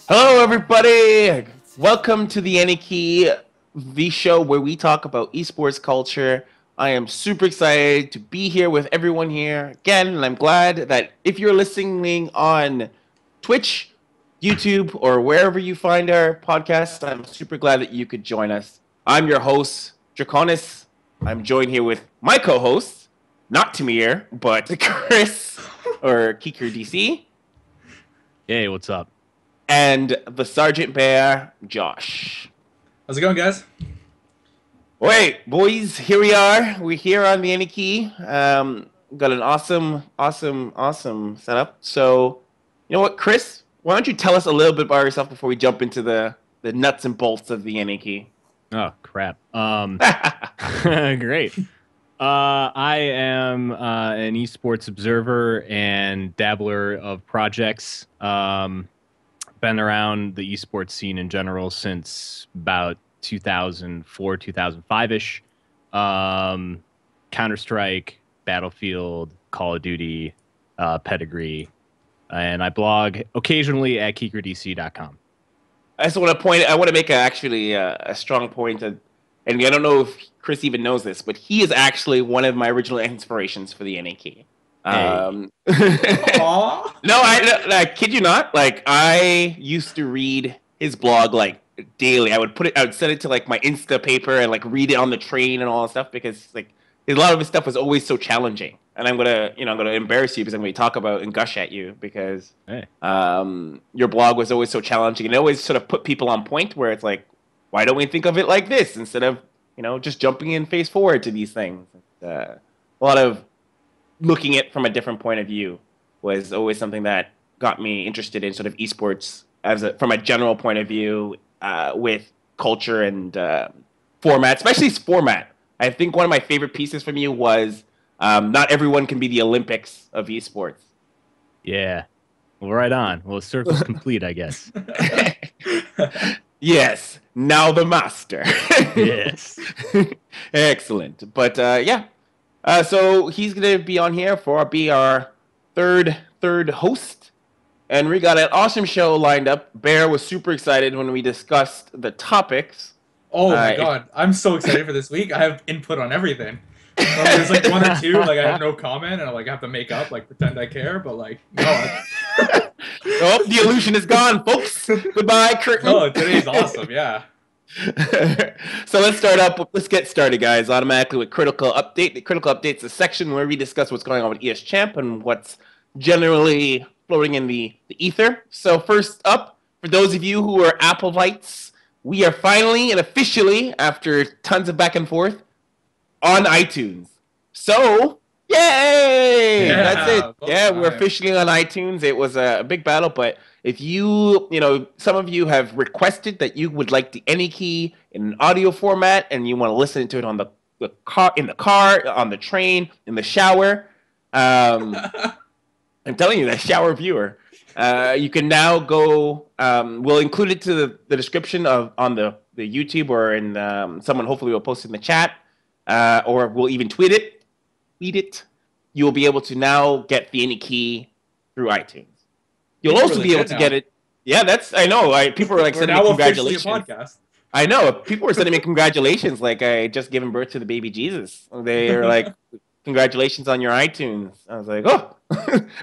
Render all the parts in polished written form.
Hello, everybody. Welcome to the Anarchy, the show where we talk about esports culture. I am super excited to be here with everyone here again, and I'm glad that if you're listening on Twitch, YouTube, or wherever you find our podcast, I'm super glad that you could join us. I'm your host, Draconis. I'm joined here with my co-host, not Tamir, but Chris, or Kiker DC. Hey, what's up? And the Sergeant Bear, Josh. How's it going, guys? Wait, boys, here we are. We're here on the Anarchy. Got an awesome setup. So, you know what, Chris? Why don't you tell us a little bit about yourself before we jump into the nuts and bolts of the Anarchy? Oh, crap. Great. I am an esports observer and dabbler of projects. Been around the esports scene in general since about 2004, 2005-ish. Counter-Strike, Battlefield, Call of Duty, Pedigree, and I blog occasionally at keekerdc.com. I just want to make a strong point, and I don't know if Chris even knows this, but he is actually one of my original inspirations for the Anarchy. No, I kid you not. Like, I used to read his blog like daily. I would send it to like my Insta paper and like read it on the train and all that stuff because like a lot of his stuff was always so challenging. And I'm gonna embarrass you because I'm gonna talk about and gush at you because your blog was always so challenging and it always sort of put people on point where it's like, why don't we think of it like this instead of just jumping in face forward to these things? A lot of looking at it from a different point of view was always something that got me interested in sort of esports from a general point of view with culture and format, especially format. I think one of my favorite pieces from you was not everyone can be the Olympics of esports. Yeah. Well, right on. Well, the circle's complete, I guess. Yes. Now the master. Yes. Excellent. But yeah. So he's going to be on here be our third host. And we got an awesome show lined up. Bear was super excited when we discussed the topics. Oh my god, I'm so excited for this week. I have input on everything. There's like one or two, like I have no comment, and I like have to make up, like pretend I care, but like no. Oh, the illusion is gone, folks. Goodbye, curtain. Oh, today's awesome, yeah. So let's get started, guys, automatically with Critical Update. The Critical Update's a section where we discuss what's going on with ESChamp and what's generally floating in the ether. So first up, for those of you who are Appleites, we are finally and officially, after tons of back and forth, on iTunes. So, yay! Yeah, that's it. Yeah, we're officially on iTunes. It was a big battle, but if some of you have requested that you would like the Anarchy in an audio format and you want to listen to it on the car, in the car, on the train, in the shower. I'm telling you, that shower viewer. You can now go. We'll include it to the description on the YouTube or in someone hopefully will post it in the chat, or we'll even tweet it. You will be able to now get the Anarchy through iTunes. You'll also be able to get it. Yeah, I know. People were like sending me congratulations. Podcast. I know. People were sending me congratulations, like I just given birth to the baby Jesus. They are like, congratulations on your iTunes. I was like, oh,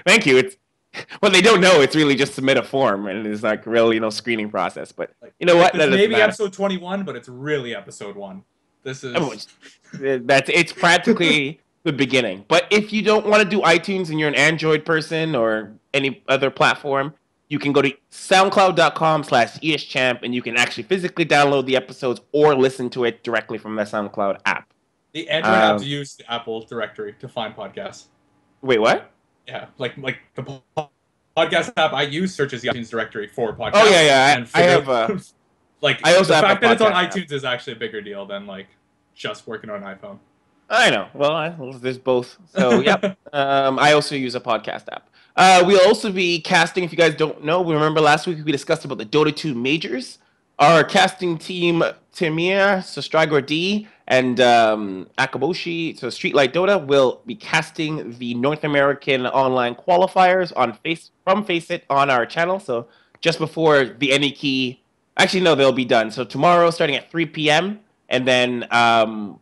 thank you. Well, they don't know. It's really just submit a form, and it's like real, screening process. But you know what? It's maybe episode 21, but it's really episode 1. This is it's practically the beginning. But if you don't want to do iTunes and you're an Android person or any other platform, you can go to soundcloud.com/ESChamp, and you can actually physically download the episodes or listen to it directly from the SoundCloud app. The Android apps use the Apple directory to find podcasts. Wait, what? Yeah, like the podcast app I use searches the iTunes directory for podcasts. Oh yeah. I have like I also the have fact that it's on app. iTunes is actually a bigger deal than like just working on an iPhone. I know. Well, there's both. So yeah. I also use a podcast app. We'll also be casting. If you guys don't know, remember last week we discussed about the Dota 2 majors. Our casting team, Tamir, Sostragor D, and Akaboshi, so Streetlight Dota, will be casting the North American online qualifiers from Faceit on our channel. So just before the any key, actually no, they'll be done. So tomorrow, starting at 3 p.m. and then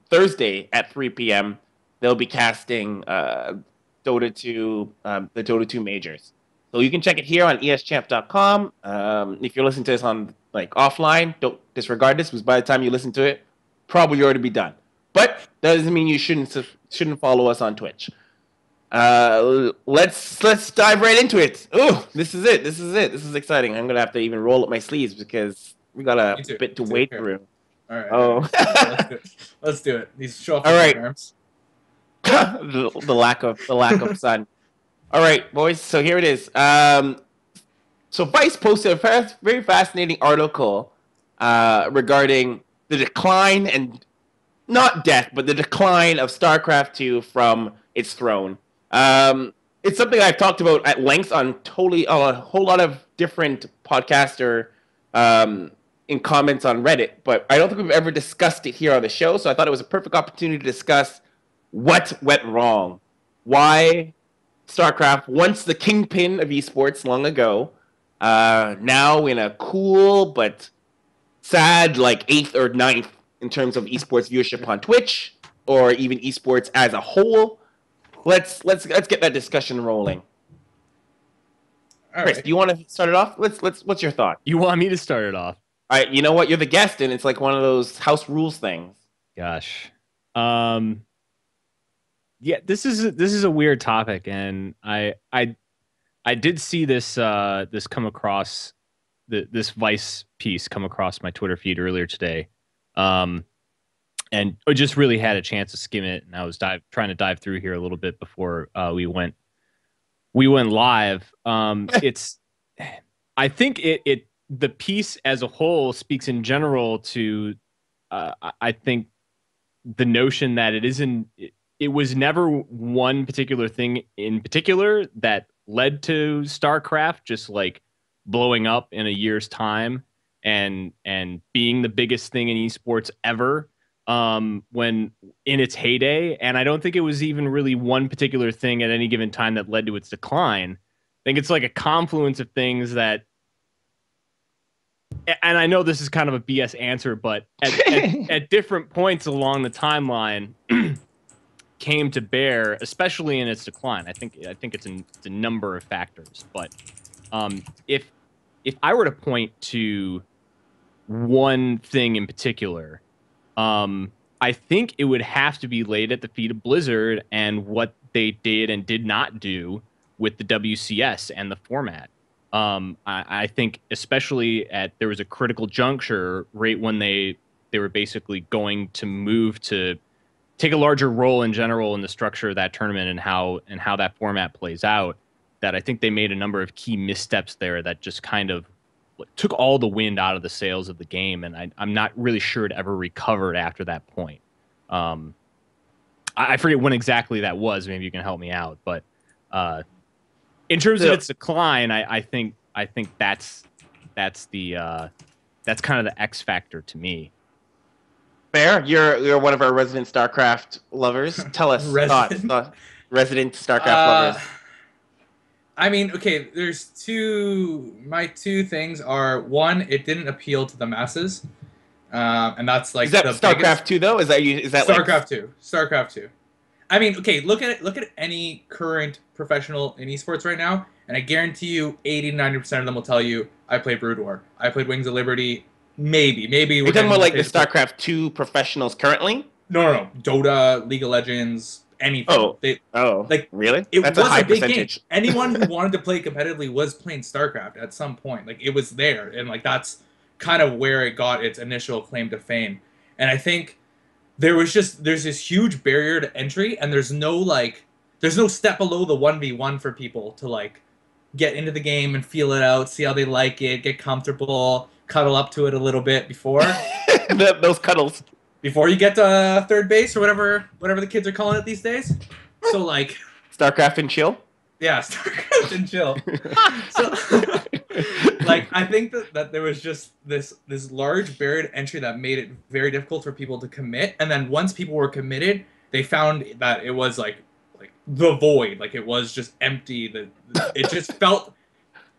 Thursday at 3 p.m. they'll be casting Dota 2, the Dota 2 majors. So you can check it here on ESChamp.com. If you're listening to this on like offline, don't disregard this, because by the time you listen to it, probably already be done. But that doesn't mean you shouldn't follow us on Twitch. Let's dive right into it. Oh, this is it. This is exciting. I'm gonna have to even roll up my sleeves because we got a bit to wade through. All right. Oh, all right. Let's do it. These show off all right. arms. the lack of sun. All right, boys. So here it is. So Vice posted a very fascinating article regarding the decline and not death, but the decline of StarCraft 2 from its throne. It's something I've talked about at length on a whole lot of different podcaster in comments on Reddit, but I don't think we've ever discussed it here on the show. So I thought it was a perfect opportunity to discuss what went wrong, why StarCraft, once the kingpin of esports long ago, now in a cool but sad like 8th or 9th in terms of esports viewership on Twitch or even esports as a whole. Let's get that discussion rolling. Chris, do you want to start it off? What's your thought? You want me to start it off? All right, you know what? You're the guest, and it's like one of those house rules things. Gosh. Yeah, this is a weird topic, and I did see this come across this Vice piece come across my Twitter feed earlier today, and I just really had a chance to skim it, and I was trying to dive through here a little bit before we went live. I think the piece as a whole speaks in general to I think the notion that it was never one particular thing in particular that led to StarCraft just like blowing up in a year's time and being the biggest thing in esports ever when in its heyday. And I don't think it was even really one particular thing at any given time that led to its decline. I think it's like a confluence of things that, and I know this is kind of a BS answer, but at different points along the timeline came to bear, especially in its decline. I think it's a number of factors, but if I were to point to one thing in particular, I think it would have to be laid at the feet of Blizzard and what they did and did not do with the WCS and the format. I think especially there was a critical juncture right when they were basically going to move to take a larger role in general in the structure of that tournament and how that format plays out, that I think they made a number of key missteps there that just kind of took all the wind out of the sails of the game, and I'm not really sure it ever recovered after that point. I forget when exactly that was. Maybe you can help me out, but in terms of its decline, I think that's kind of the X factor to me. Fair. You're one of our resident StarCraft lovers. Tell us thoughts. Resident StarCraft lovers. I mean, okay, my two things are, one, it didn't appeal to the masses. And that's like, is that StarCraft 2 though? Is that StarCraft like... 2. StarCraft 2. I mean, okay, look at any current professional in esports right now, and I guarantee you 80-90% of them will tell you, I played Brood War, I played Wings of Liberty, maybe. You're talking about like the StarCraft 2 professionals currently? No. Dota, League of Legends, anything. Like really? That's a high big percentage. Game. Anyone who wanted to play competitively was playing StarCraft at some point. Like, it was there, and like that's kind of where it got its initial claim to fame. And I think there's this huge barrier to entry, and there's no step below the 1v1 for people to like get into the game and feel it out, see how they like it, get comfortable, cuddle up to it a little bit before those cuddles before you get to third base or whatever the kids are calling it these days. So like StarCraft and chill. Yeah, StarCraft and chill. So Like, I think that there was just this large barrier to entry that made it very difficult for people to commit. And then once people were committed, they found that it was like the void. Like, it was just empty. It just felt,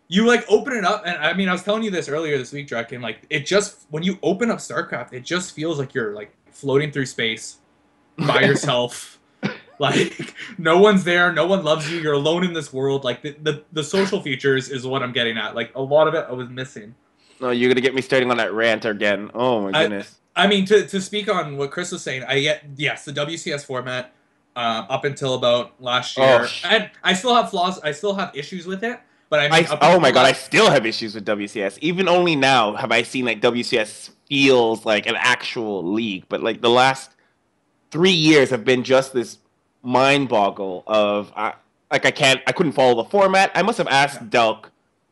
you like open it up, and I mean, I was telling you this earlier this week, Drek, and like, it just, when you open up StarCraft, it just feels like you're like floating through space by yourself. Like, no one's there, no one loves you, you're alone in this world. Like, the social features is what I'm getting at. Like, a lot of it I was missing. No, you're gonna get me starting on that rant again. Oh my goodness. I mean, to speak on what Chris was saying, yes, the WCS format, up until about last year, and I still have flaws, I still have issues with it, but I mean, oh my god, I still have issues with WCS. Even only now have I seen like WCS feels like an actual league, but like the last 3 years have been just this mind boggle of I couldn't follow the format. I must have asked Delk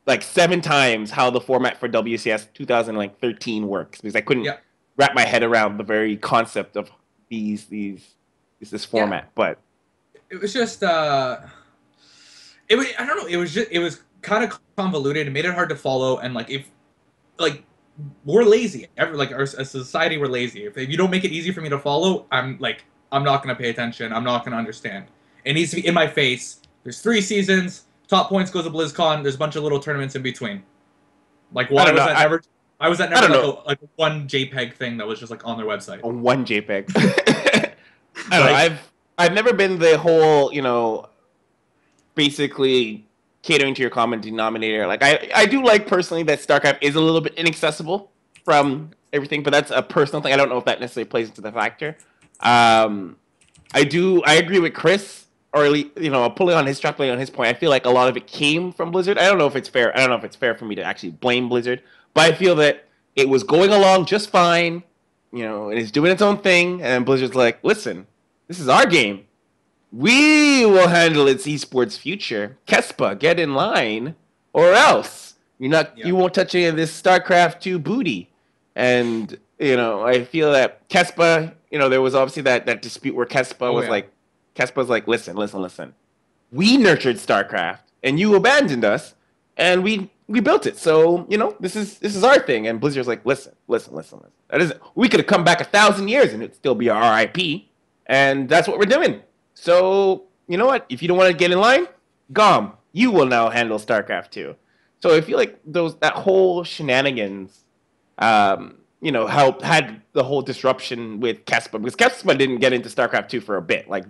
like 7 times how the format for WCS 2013 works, because I couldn't wrap my head around the very concept of this format. But it was just I don't know, it was kind of convoluted. It made it hard to follow, and like, if like, we're lazy. As a society, we're lazy. If you don't make it easy for me to follow, I'm not going to pay attention. I'm not going to understand. It needs to be in my face. There's 3 seasons. Top points goes to BlizzCon. There's a bunch of little tournaments in between. Like, why was that never? I was at never like one JPEG thing that was just like on their website. One JPEG. I don't know. I've never been the whole, basically catering to your common denominator. Like, I do like personally that StarCraft is a little bit inaccessible from everything, but that's a personal thing. I don't know if that necessarily plays into the factor. I agree with Chris, or at least, pulling on his point. I feel like a lot of it came from Blizzard. I don't know if it's fair. I don't know if it's fair for me to actually blame Blizzard, but I feel that it was going along just fine, and it's doing its own thing, and Blizzard's like, listen, this is our game. We will handle its esports future. Kespa, get in line, or else you won't touch any of this StarCraft 2 booty. And I feel that Kespa, there was obviously that dispute where Kespa Kespa's like, listen. We nurtured StarCraft, and you abandoned us, and we built it. So this is our thing. And Blizzard's like, listen. That isn't. We could have come back 1,000 years, and it'd still be our IP, and that's what we're doing. So, you know what? If you don't want to get in line, Gom, you will now handle StarCraft 2. So I feel like that whole shenanigans, had the whole disruption with Kespa, because Kespa didn't get into StarCraft 2 for a bit. Like,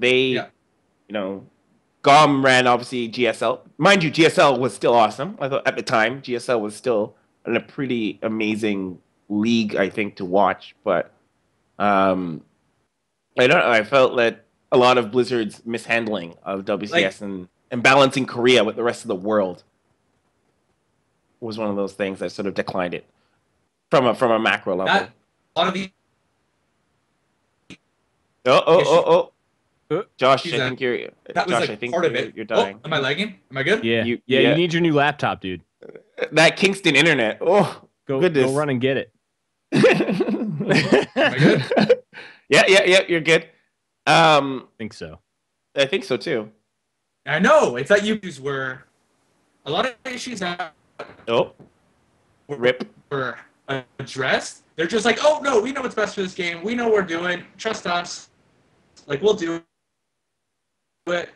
Gom ran, obviously, GSL. Mind you, GSL was still awesome. I thought at the time, GSL was still a pretty amazing league, I think, to watch. But I don't know. I felt that a lot of Blizzard's mishandling of WCS and balancing Korea with the rest of the world was one of those things that sort of declined it from a macro level. A lot of the Josh, I think you're. That was part of it. You're dying. Am I lagging? Am I good? Yeah. You need your new laptop, dude. That Kingston internet. Oh, goodness. Go run and get it. Am I good? Yeah. You're good. I think so. I think so too. I know. It's that issues where a lot of issues were addressed. They're just like, oh no, we know what's best for this game. We know what we're doing. Trust us. Like, we'll do it.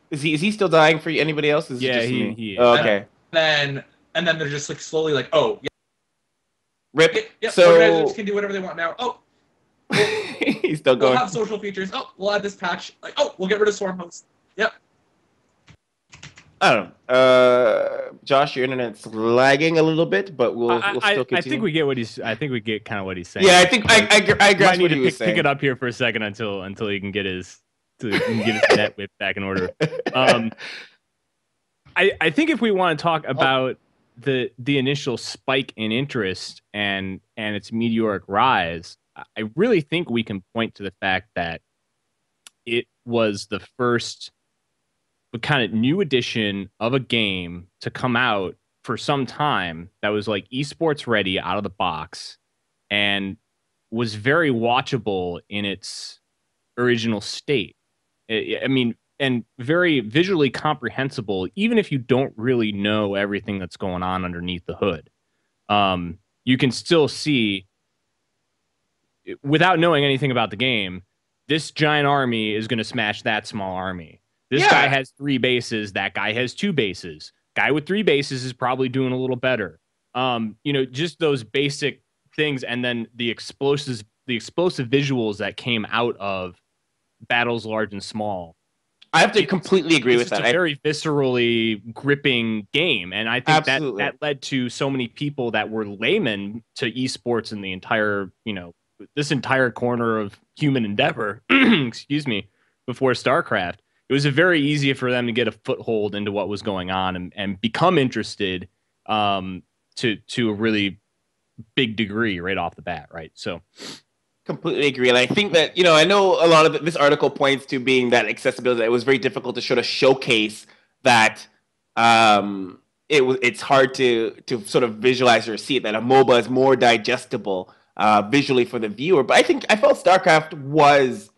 Is he still dying for anybody else? Is yeah, it just he me? is. Oh, okay. And then they're just like slowly like, oh, yeah. Rip. Yeah, so organizers can do whatever they want now. Oh, he's still going. We'll have social features. Oh, we'll add this patch. Like, oh, we'll get rid of swarm hosts. Yep. I don't know. Josh, your internet's lagging a little bit, but we'll still continue. I think we get what he's. I think we get kind of what he's saying. Yeah, I think I grasp what he was saying. Pick it up here for a second until he can get his net whip back in order. I think if we want to talk about the initial spike in interest and its meteoric rise, I really think we can point to the fact that it was the first kind of new edition of a game to come out for some time that was like esports ready out of the box and was very watchable in its original state. I mean, and very visually comprehensible, even if you don't really know everything that's going on underneath the hood. You can still see, without knowing anything about the game, this giant army is going to smash that small army. This guy has 3 bases. That guy has 2 bases. Guy with 3 bases is probably doing a little better. You know, just those basic things, and then the explosive visuals that came out of battles large and small. I have to completely agree with that. It's a very viscerally gripping game, and I think that led to so many people that were laymen to esports in the entire, you know, this entire corner of human endeavor. Excuse me, before StarCraft. It was very easy for them to get a foothold into what was going on and become interested to a really big degree right off the bat, right? So completely agree. And I think that, you know, I know a lot of this article points to being that accessibility. It was very difficult to sort of showcase that it's hard to sort of visualize or see it, that a MOBA is more digestible visually for the viewer. But I felt StarCraft was,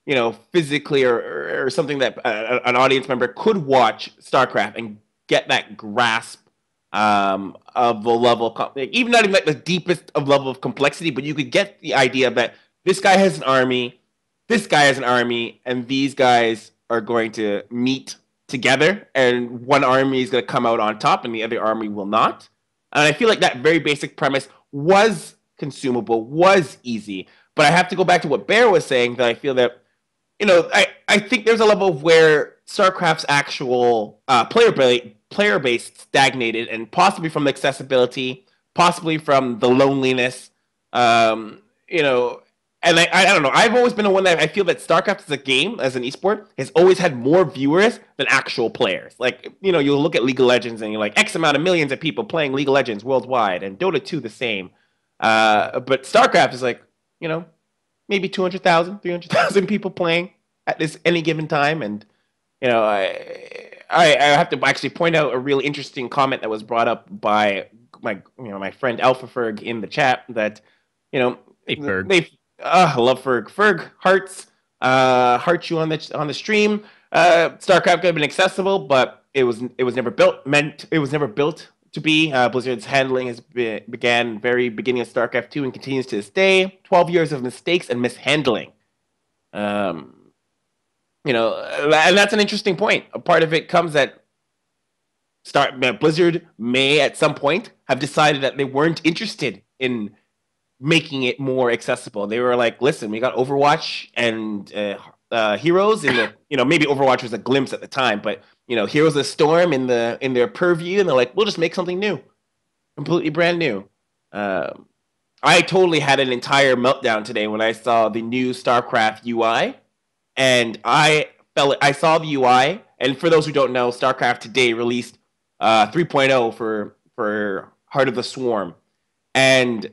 you know, physically or something that an audience member could watch StarCraft and get that grasp of the level of, even not even like the deepest of level of complexity, but you could get the idea that this guy has an army, this guy has an army, and these guys are going to meet together, and one army is going to come out on top and the other army will not. And I feel like that very basic premise was consumable, was easy. But I have to go back to what Bear was saying, that I feel that, you know, I think there's a level of where StarCraft's actual player base stagnated, and possibly from the accessibility, possibly from the loneliness, you know, and I don't know. I've always been the one that I feel that StarCraft as a game, as an esport, has always had more viewers than actual players. Like, you know, you'll look at League of Legends and you're like, X amount of millions of people playing League of Legends worldwide, and Dota 2 the same. But StarCraft is like, you know, maybe 200,000, 300,000 people playing at this any given time. And, you know, I have to actually point out a really interesting comment that was brought up by my friend Alpha Ferg in the chat, that, you know, hey, Ferg. I love Ferg. Ferg hearts you on the stream. StarCraft could have been accessible, but it was never built. It was never built to be. Blizzard's handling began very beginning of StarCraft 2 and continues to this day. 12 years of mistakes and mishandling. You know, and that's an interesting point. A part of it comes that Blizzard may at some point have decided that they weren't interested in making it more accessible. They were like, listen, we got Overwatch and Heroes in the, you know, maybe Overwatch was a glimpse at the time, but, you know, Heroes of the Storm in their purview, and they're like, we'll just make something new, completely brand new. I totally had an entire meltdown today when I saw the new StarCraft UI, and I saw the UI, and for those who don't know, StarCraft today released 3.0 for Heart of the Swarm, and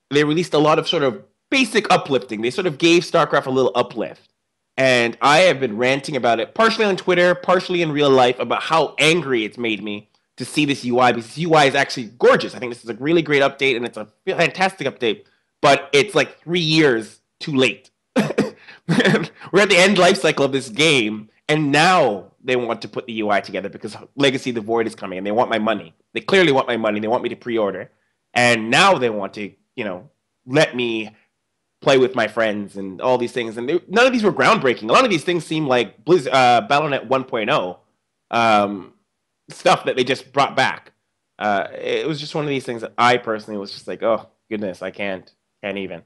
they released a lot of sort of basic uplifting. They sort of gave StarCraft a little uplift. And I have been ranting about it, partially on Twitter, partially in real life, about how angry it's made me to see this UI, because this UI is actually gorgeous. I think this is a really great update, and it's a fantastic update, but it's like 3 years too late. We're at the end life cycle of this game, and now they want to put the UI together because Legacy of the Void is coming, and they want my money. They clearly want my money. They want me to pre-order. And now they want to, you know, let me play with my friends and all these things. And none of these were groundbreaking. A lot of these things seem like Battle.net 1.0 stuff that they just brought back. It was just one of these things that I personally was just like, oh, goodness, I can't even.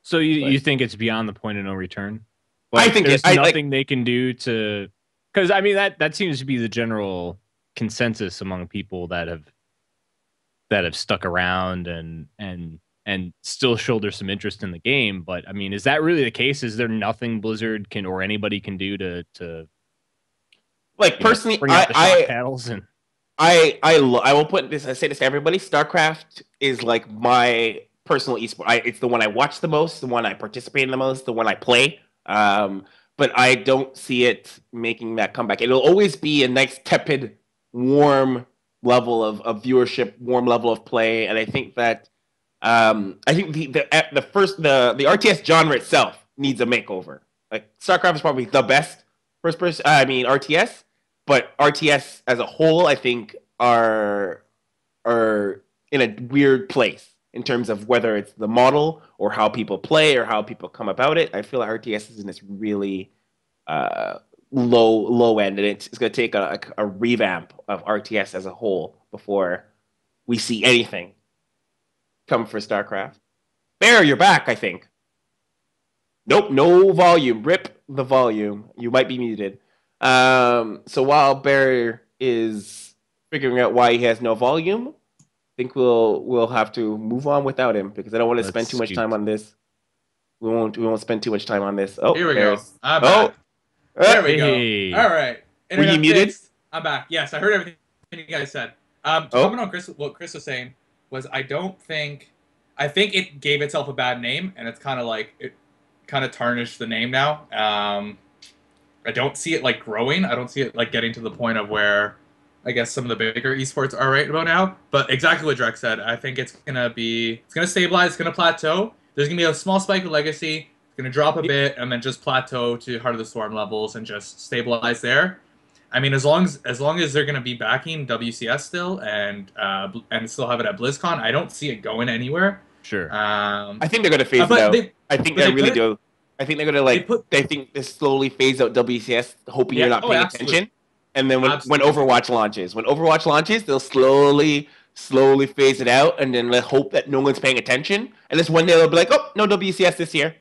So you think it's beyond the point of no return? Like, I think there's nothing they can do to... Because, I mean, that seems to be the general consensus among people that have stuck around and still shoulder some interest in the game. But I mean, is that really the case? Is there nothing Blizzard can or anybody can do to like, personally, bring out the shock paddles? And I will put this. I say this to everybody. StarCraft is like my personal esport. It's the one I watch the most, the one I participate in the most, the one I play. But I don't see it making that comeback. It'll always be a nice, tepid, warm level of viewership, warm level of play, and I think that I think the RTS genre itself needs a makeover. Like, StarCraft is probably the best first person. I mean RTS, but RTS as a whole, I think are in a weird place in terms of whether it's the model or how people play or how people come about it. I feel like RTS is in this really low end, and it's going to take a revamp of RTS as a whole before we see anything come for StarCraft. Bear, you're back, I think. Nope, no volume. Rip the volume. You might be muted. So while Bear is figuring out why he has no volume, I think we'll have to move on without him because I don't want to spend too much time on this. We won't spend too much time on this. Oh, here we go. I'm back. There we go. All right. Were you muted? I'm back. Yes, I heard everything you guys said. Comment on what Chris was saying was I think it gave itself a bad name, and it's kind of like it kind of tarnished the name now. I don't see it like growing. I don't see it like getting to the point of where I guess some of the bigger esports are right about now. But exactly what Drek said. I think it's gonna stabilize. It's gonna plateau. There's gonna be a small spike of legacy. It's gonna drop a bit and then just plateau to Heart of the Storm levels and just stabilize there. I mean, as long as they're gonna be backing WCS still and still have it at BlizzCon, I don't see it going anywhere. Sure. I think they're gonna phase it out. I think they really do. I think they're gonna they think they slowly phase out WCS, hoping you're not paying attention. And then when Overwatch launches, they'll slowly phase it out, and then hope that no one's paying attention. And this one day they'll be like, oh, no WCS this year.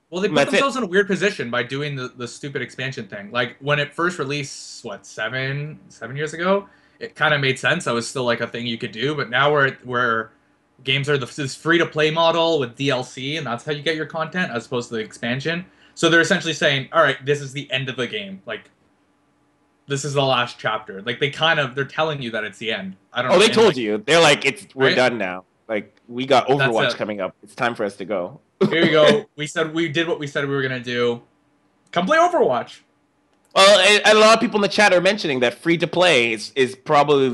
Well, they put themselves in a weird position by doing the stupid expansion thing. Like when it first released, what, seven years ago, it kind of made sense. That was still like a thing you could do. But now where games are this free-to-play model with DLC, and that's how you get your content, as opposed to the expansion. So they're essentially saying, all right, this is the end of the game. Like, this is the last chapter. Like, they're telling you that it's the end. I don't know. Oh, they told you. They're like, we're done now. Like, we got Overwatch coming up. It's time for us to go. Here you go. We did what we said we were going to do. Come play Overwatch. Well, and a lot of people in the chat are mentioning that free-to-play is probably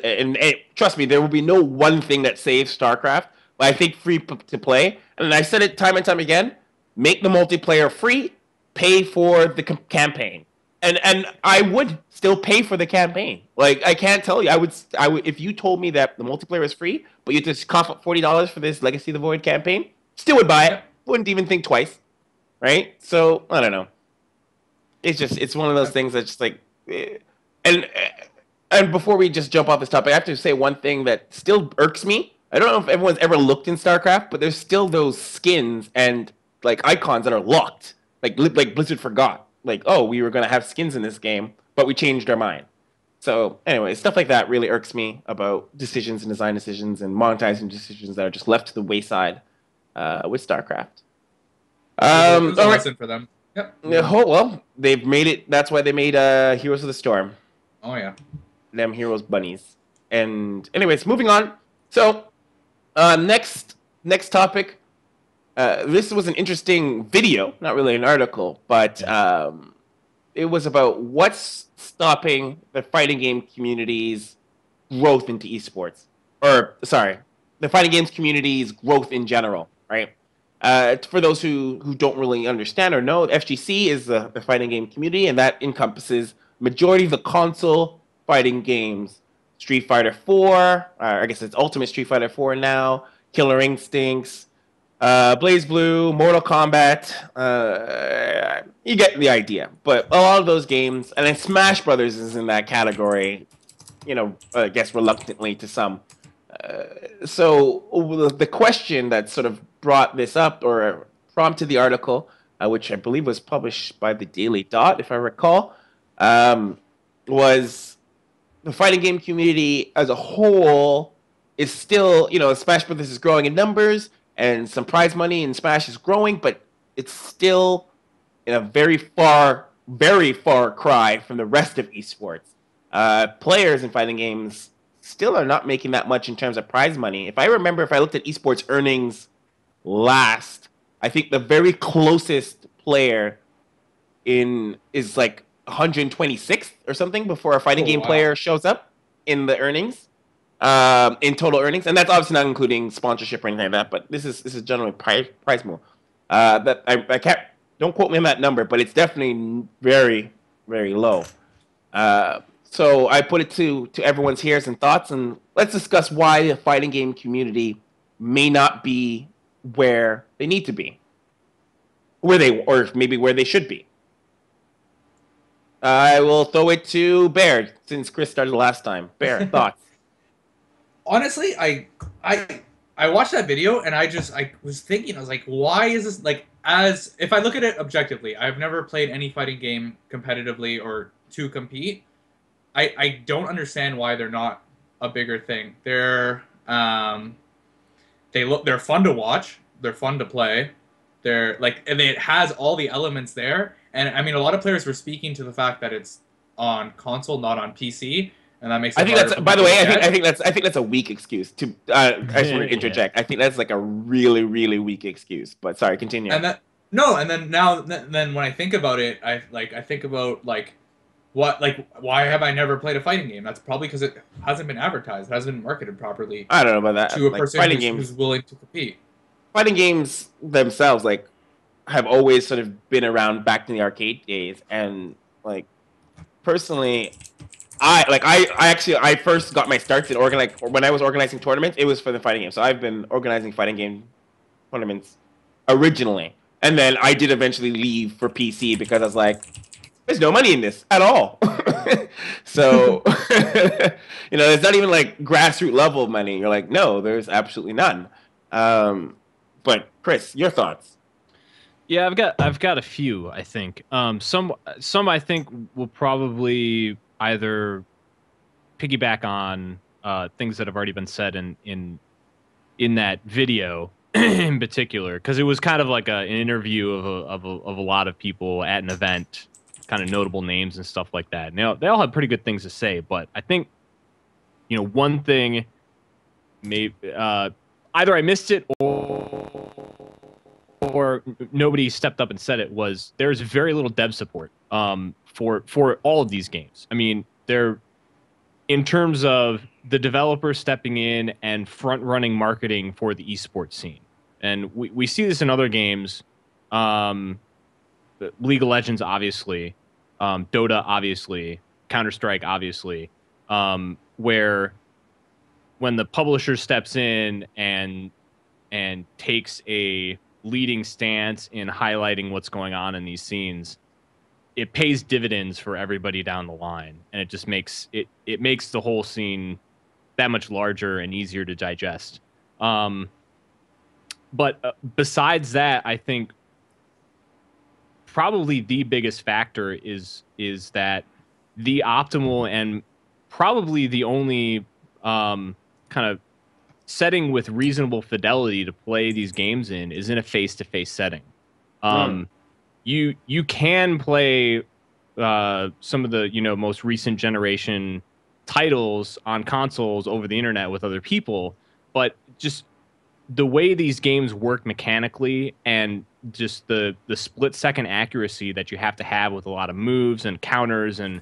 and trust me, there will be no one thing that saves StarCraft, but I think free-to-play, and I said it time and time again, make the multiplayer free, pay for the campaign. And I would still pay for the campaign. Like, I can't tell you. I would if you told me that the multiplayer is free, but you just cough up $40 for this Legacy of the Void campaign, still would buy it. Wouldn't even think twice. Right? So, I don't know. It's one of those things that's just like, and before we just jump off this topic, I have to say one thing that still irks me. I don't know if everyone's ever looked in StarCraft, but there's still those skins and like icons that are locked. Like Blizzard forgot. Like, oh, we were gonna have skins in this game, but we changed our mind. So anyway, stuff like that really irks me about decisions and design decisions and monetizing decisions that are just left to the wayside with StarCraft. All right. Lesson for them. Yep. Oh, well, they've made it. That's why they made Heroes of the Storm. Oh, yeah. Them Heroes bunnies. And anyways, moving on. So, next topic. This was an interesting video. Not really an article, but it was about what's stopping the fighting game community's growth into esports. Or, sorry, the fighting games community's growth in general, right? For those who don't really understand or know, FGC is the fighting game community, and that encompasses majority of the console fighting games. Street Fighter 4, I guess it's Ultimate Street Fighter 4 now, Killer Instincts, Blaze Blue, Mortal Kombat. You get the idea. But a lot of those games, and then Smash Brothers is in that category, I guess reluctantly to some. So the question that sort of brought this up or prompted the article, which I believe was published by the Daily Dot, if I recall, was the fighting game community as a whole is still, Smash Brothers is growing in numbers and some prize money in Smash is growing, but it's still in a very far cry from the rest of esports. Players in fighting games still are not making that much in terms of prize money. If I looked at esports earnings last, I think the very closest player is like 126th or something before a fighting game player shows up in the earnings, in total earnings, and that's obviously not including sponsorship or anything like that. But this is generally prize pool. That I can't, don't quote me on that number, but it's definitely very very low. So I put it to everyone's ears and thoughts, and let's discuss why the fighting game community may not be where they need to be, or maybe where they should be. I will throw it to Bear since Chris started last time. Bear, thoughts? Honestly, I watched that video and I was thinking, I was like, why is this like, as if I look at it objectively, I've never played any fighting game competitively or to compete. I don't understand why they're not a bigger thing. They're fun to watch. They're fun to play. They're like, and it has all the elements there. And I mean, a lot of players were speaking to the fact that it's on console, not on PC, and that makes it I think harder that's. for By the people way, to get. I think that's a weak excuse. I just want to interject. I think that's like a really, really weak excuse. But sorry, continue. And that no, and then now, then when I think about it, I think about like why have I never played a fighting game? That's probably because it hasn't been advertised, it hasn't been marketed properly I don't know about that. to a Like, person who's willing to compete. Fighting games themselves, like, have always sort of been around back in the arcade days, and like, personally, I first got my starts in when I was organizing tournaments. It was for the fighting game, so I've been organizing fighting game tournaments originally, and then I did eventually leave for PC because I was like, there's no money in this at all. So, it's not even like grassroots level money. You're like, no, there's absolutely none. But Chris, your thoughts? Yeah, I've got a few. I think some I think will probably either piggyback on things that have already been said in that video in particular, because it was kind of like an interview of a lot of people at an event, kind of notable names and stuff like that. Now they all had pretty good things to say, but I think one thing maybe either I missed it or nobody stepped up and said it, was there's very little dev support for all of these games. I mean, they're, in terms of the developer stepping in and front running marketing for the esports scene. And we see this in other games, League of Legends, obviously, Dota, obviously, Counter-Strike, obviously, where when the publisher steps in and takes a leading stance in highlighting what's going on in these scenes, it pays dividends for everybody down the line, and it just makes it makes the whole scene that much larger and easier to digest. But besides that, I think probably the biggest factor is that the optimal and probably the only kind of setting with reasonable fidelity to play these games in is in a face-to-face setting. You can play some of the most recent generation titles on consoles over the internet with other people, but just the way these games work mechanically and just the split-second accuracy that you have to have with a lot of moves and counters and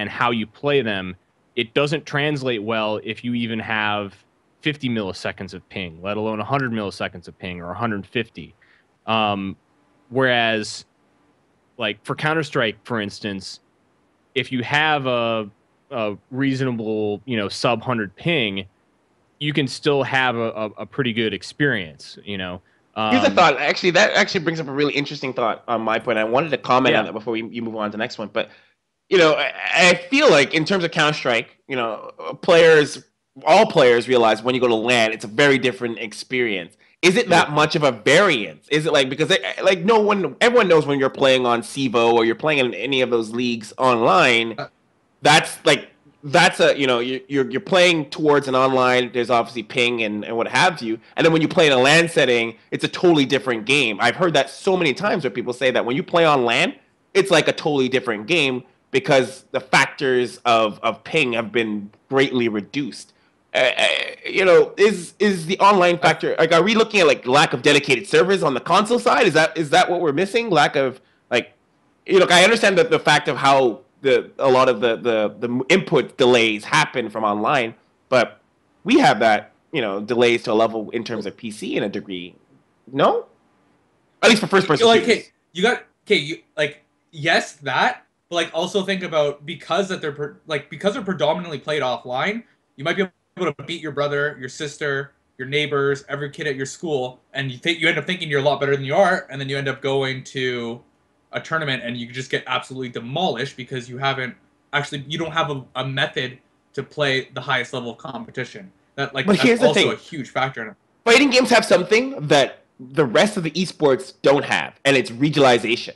how you play them, it doesn't translate well if you even have 50 milliseconds of ping, let alone 100 milliseconds of ping or 150. Whereas, like for Counter-Strike, for instance, if you have a reasonable, sub 100 ping, you can still have a pretty good experience. Here's a thought. Actually, that actually brings up a really interesting thought on my point. I wanted to comment on that before you move on to the next one. But, I feel like in terms of Counter-Strike, all players realize when you go to LAN, it's a very different experience. Is it that much of a variance? Is it because everyone knows when you're playing on CEVO or you're playing in any of those leagues online, you're playing towards an online, there's obviously ping and what have you. And then when you play in a LAN setting, it's a totally different game. I've heard that so many times where people say that when you play on LAN, it's like a totally different game because the factors of ping have been greatly reduced. Is the online factor, are we looking at lack of dedicated servers on the console side? Is that what we're missing? Lack of I understand that the fact of how a lot of the input delays happen from online, but we have that delays to a level in terms of PC in a degree. No, at least for first person. Yes, that, But like also think about because they're predominantly played offline, you might be able to beat your brother, your sister, your neighbors, every kid at your school, and you end up thinking you're a lot better than you are, and then you end up going to a tournament and you just get absolutely demolished because you don't have a method to play the highest level of competition. But That's here's the also thing. a huge factor in it. Fighting games have something that the rest of the esports don't have, and it's regionalization.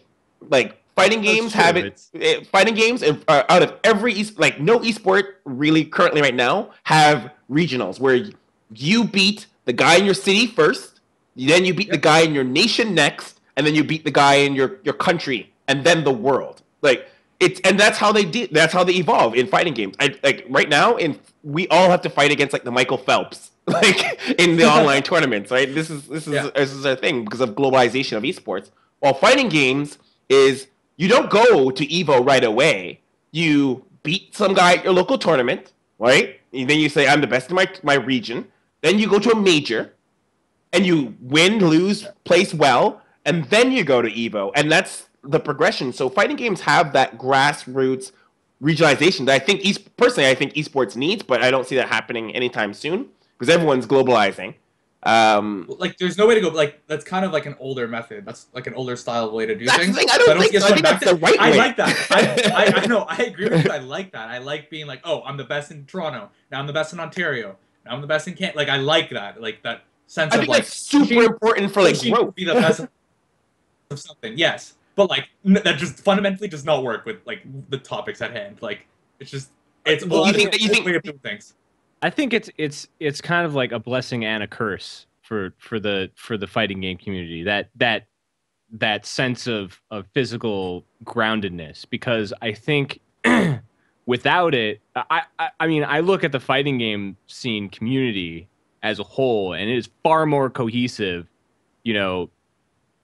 Like fighting games have it. Fighting games out of every like no esport really currently right now have regionals where you beat the guy in your city first, then you beat the guy in your nation next, and then you beat the guy in your country, and then the world. Like and that's how that's how they evolve in fighting games. Like right now, we all have to fight against like the Michael Phelps, like in the online tournaments, right? This is a thing because of globalization of esports. While fighting games is you don't go to Evo right away. You beat some guy at your local tournament, right? And then you say I'm the best in my region. Then you go to a major, and you win, lose, place well, and then you go to Evo, and that's the progression. So fighting games have that grassroots regionalization that I think personally I think esports needs, but I don't see that happening anytime soon because everyone's globalizing. Like there's no way to go. Like that's kind of like an older method. That's like an older style way to do things. I don't think so. I think that's the right way. I like that. I know. I agree with you. I like that. I like being like, oh, I'm the best in Toronto. Now I'm the best in Ontario. Now I'm the best in Canada. Like I like that. Like that sense I of think like that's super important for like growth. Be the best of something. Yes, but like that just fundamentally does not work with like the topics at hand. Like it's just it's well, you think way of doing things. I think it's kind of like a blessing and a curse for the fighting game community, that sense of physical groundedness, because I think without it, I mean I look at the fighting game scene community as a whole, and it is far more cohesive, you know,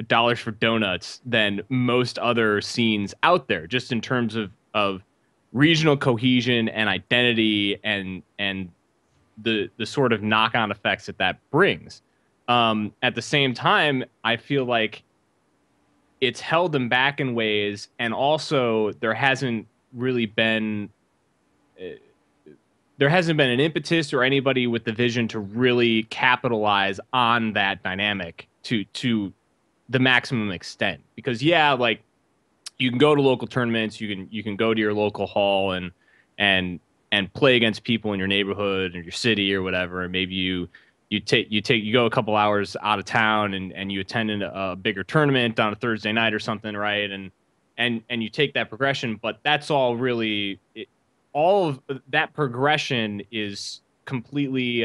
dollars for donuts than most other scenes out there, just in terms of regional cohesion and identity and the sort of knock-on effects that brings. At the same time, I feel like it's held them back in ways, and also there hasn't been an impetus or anybody with the vision to really capitalize on that dynamic to the maximum extent. Because like you can go to local tournaments, you can go to your local hall and play against people in your neighborhood or your city or whatever, and maybe you go a couple hours out of town and you attend a bigger tournament on a Thursday night or something, right? And you take that progression, but that's all really all of that progression is completely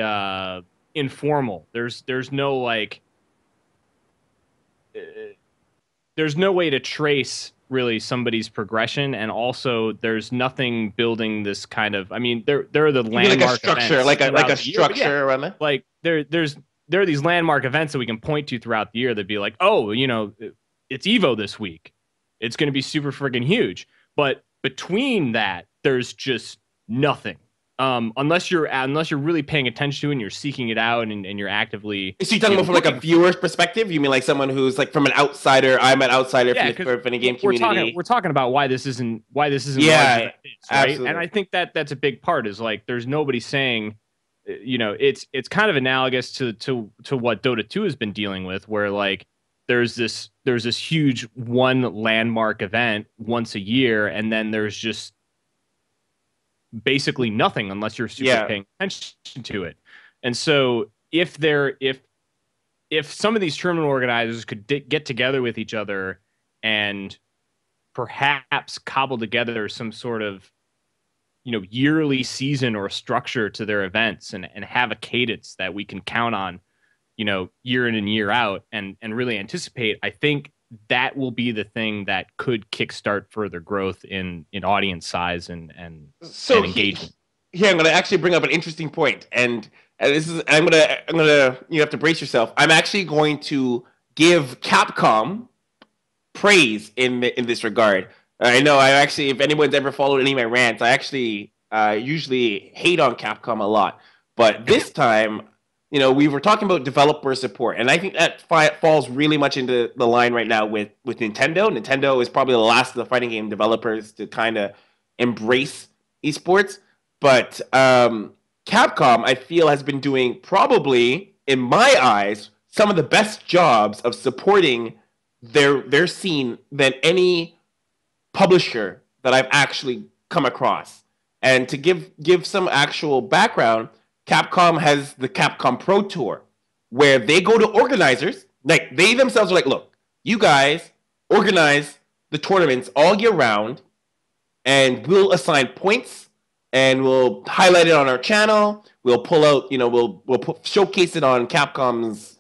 informal. There's no like there's no way to trace really somebody's progression, and also there's nothing building this kind of. I mean, there are the landmark like a structure, events like a structure around that. Like there are these landmark events that we can point to throughout the year that'd be like, oh, you know, it's Evo this week, it's going to be super friggin' huge. But between that, there's just nothing. Unless you're really paying attention to it and you're seeking it out and you're actively. So you're talking about from like a viewer's perspective? You mean like someone who's like from an outsider? I'm an outsider from the game community. We're talking about why this isn't yeah, right? Absolutely. And I think that's a big part, is like there's nobody saying, you know, it's kind of analogous to what Dota 2 has been dealing with, where like there's this huge one landmark event once a year, and then there's just basically nothing unless you're super paying attention to it. And so if some of these tournament organizers could get together with each other and perhaps cobble together some sort of, you know, yearly season or structure to their events and have a cadence that we can count on, you know, year in and year out, and really anticipate, I think that will be the thing that could kickstart further growth in audience size and engagement. Here, I'm going to actually bring up an interesting point, and this is I'm gonna you have to brace yourself. I'm actually going to give Capcom praise in this regard. I know if anyone's ever followed any of my rants, I actually usually hate on Capcom a lot, but this time, we were talking about developer support, and I think that falls really much into the line right now with Nintendo. Nintendo is probably the last of the fighting game developers to kind of embrace esports, but Capcom, I feel, has been doing probably, in my eyes, some of the best jobs of supporting their scene than any publisher that I've actually come across. And to give some actual background, Capcom has the Capcom Pro Tour, where they go to organizers, like they themselves are like, look, you guys organize the tournaments all year round, and we'll assign points, and we'll highlight it on our channel. We'll pull out, we'll showcase it on Capcom's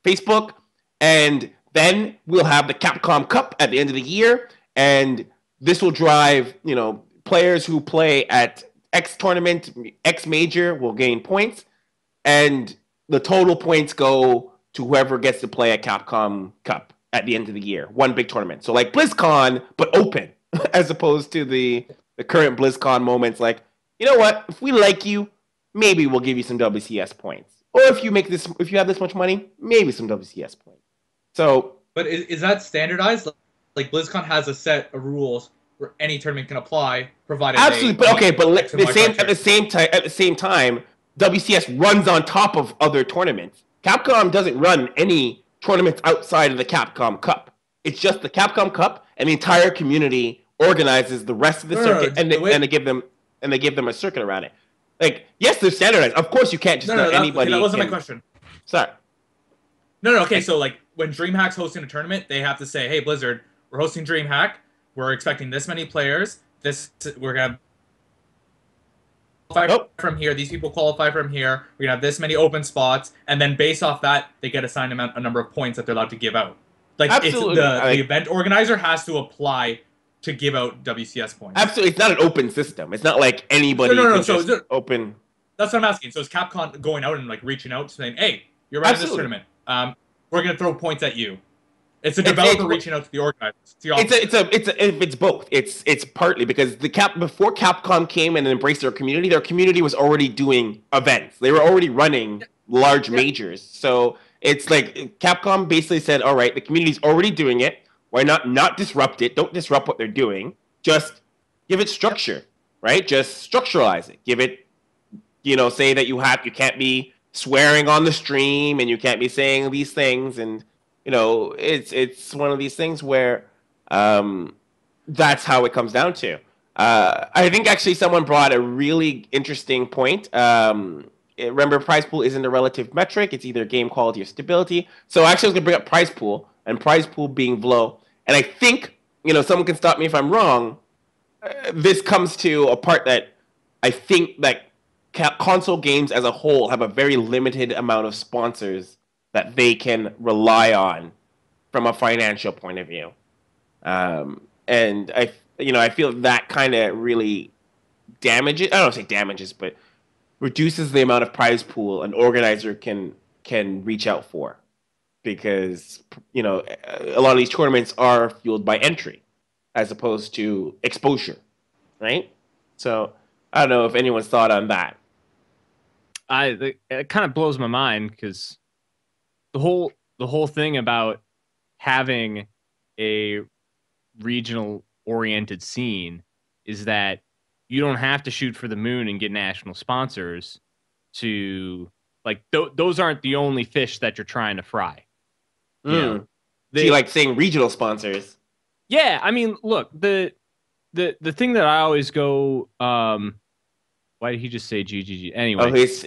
Facebook, and then we'll have the Capcom Cup at the end of the year, and this will drive, players who play at X tournament, X major will gain points, and the total points go to whoever gets to play at Capcom Cup at the end of the year. One big tournament. So like BlizzCon, but open, as opposed to the current BlizzCon moments like, you know what, if we like you, maybe we'll give you some WCS points. Or if you have this much money, maybe some WCS points. So, but is that standardized? Like BlizzCon has a set of rules where any tournament can apply, provided absolutely. But at the same time, WCS runs on top of other tournaments. Capcom doesn't run any tournaments outside of the Capcom Cup. It's just the Capcom Cup, and the entire community organizes the rest of the circuit, and they give them a circuit around it. Like, yes, they're standardized. Of course, you can't just anybody. That wasn't my question. Sorry. No. Okay, so like when DreamHack's hosting a tournament, they have to say, "Hey, Blizzard, we're hosting DreamHack. We're expecting this many players. We're gonna qualify from here. These people qualify from here. We're gonna have this many open spots, and then based off that, they get assigned a number of points that they're allowed to give out. Like, absolutely. The event organizer has to apply to give out WCS points. Absolutely, it's not an open system. It's not like anybody can just open. That's what I'm asking. So is Capcom going out and like reaching out saying, "Hey, you're running this tournament. We're gonna throw points at you." It's a developer reaching out to the organizers. It's both. It's partly because before Capcom came and embraced their community was already doing events. They were already running large majors. So it's like Capcom basically said, "All right, the community's already doing it. Why not disrupt it? Don't disrupt what they're doing. Just give it structure, right? Just structuralize it. Give it, say that you can't be swearing on the stream and you can't be saying these things, and it's one of these things where that's how it comes down to. I think actually someone brought a really interesting point. Remember, prize pool isn't a relative metric. It's either game quality or stability. So actually I was going to bring up prize pool, and prize pool being low. And I think, someone can stop me if I'm wrong. This comes to a part that I think that console games as a whole have a very limited amount of sponsors that they can rely on from a financial point of view. And I feel that kind of really damages, I don't say damages, but reduces the amount of prize pool an organizer can reach out for. Because, a lot of these tournaments are fueled by entry as opposed to exposure, right? So I don't know if anyone's thought on that. It kind of blows my mind because the whole thing about having a regional oriented scene is that you don't have to shoot for the moon and get national sponsors to like those aren't the only fish that you're trying to fry. So you like saying regional sponsors? Yeah, I mean, look, the thing that I always go, why did he just say GGG? Anyway, oh, his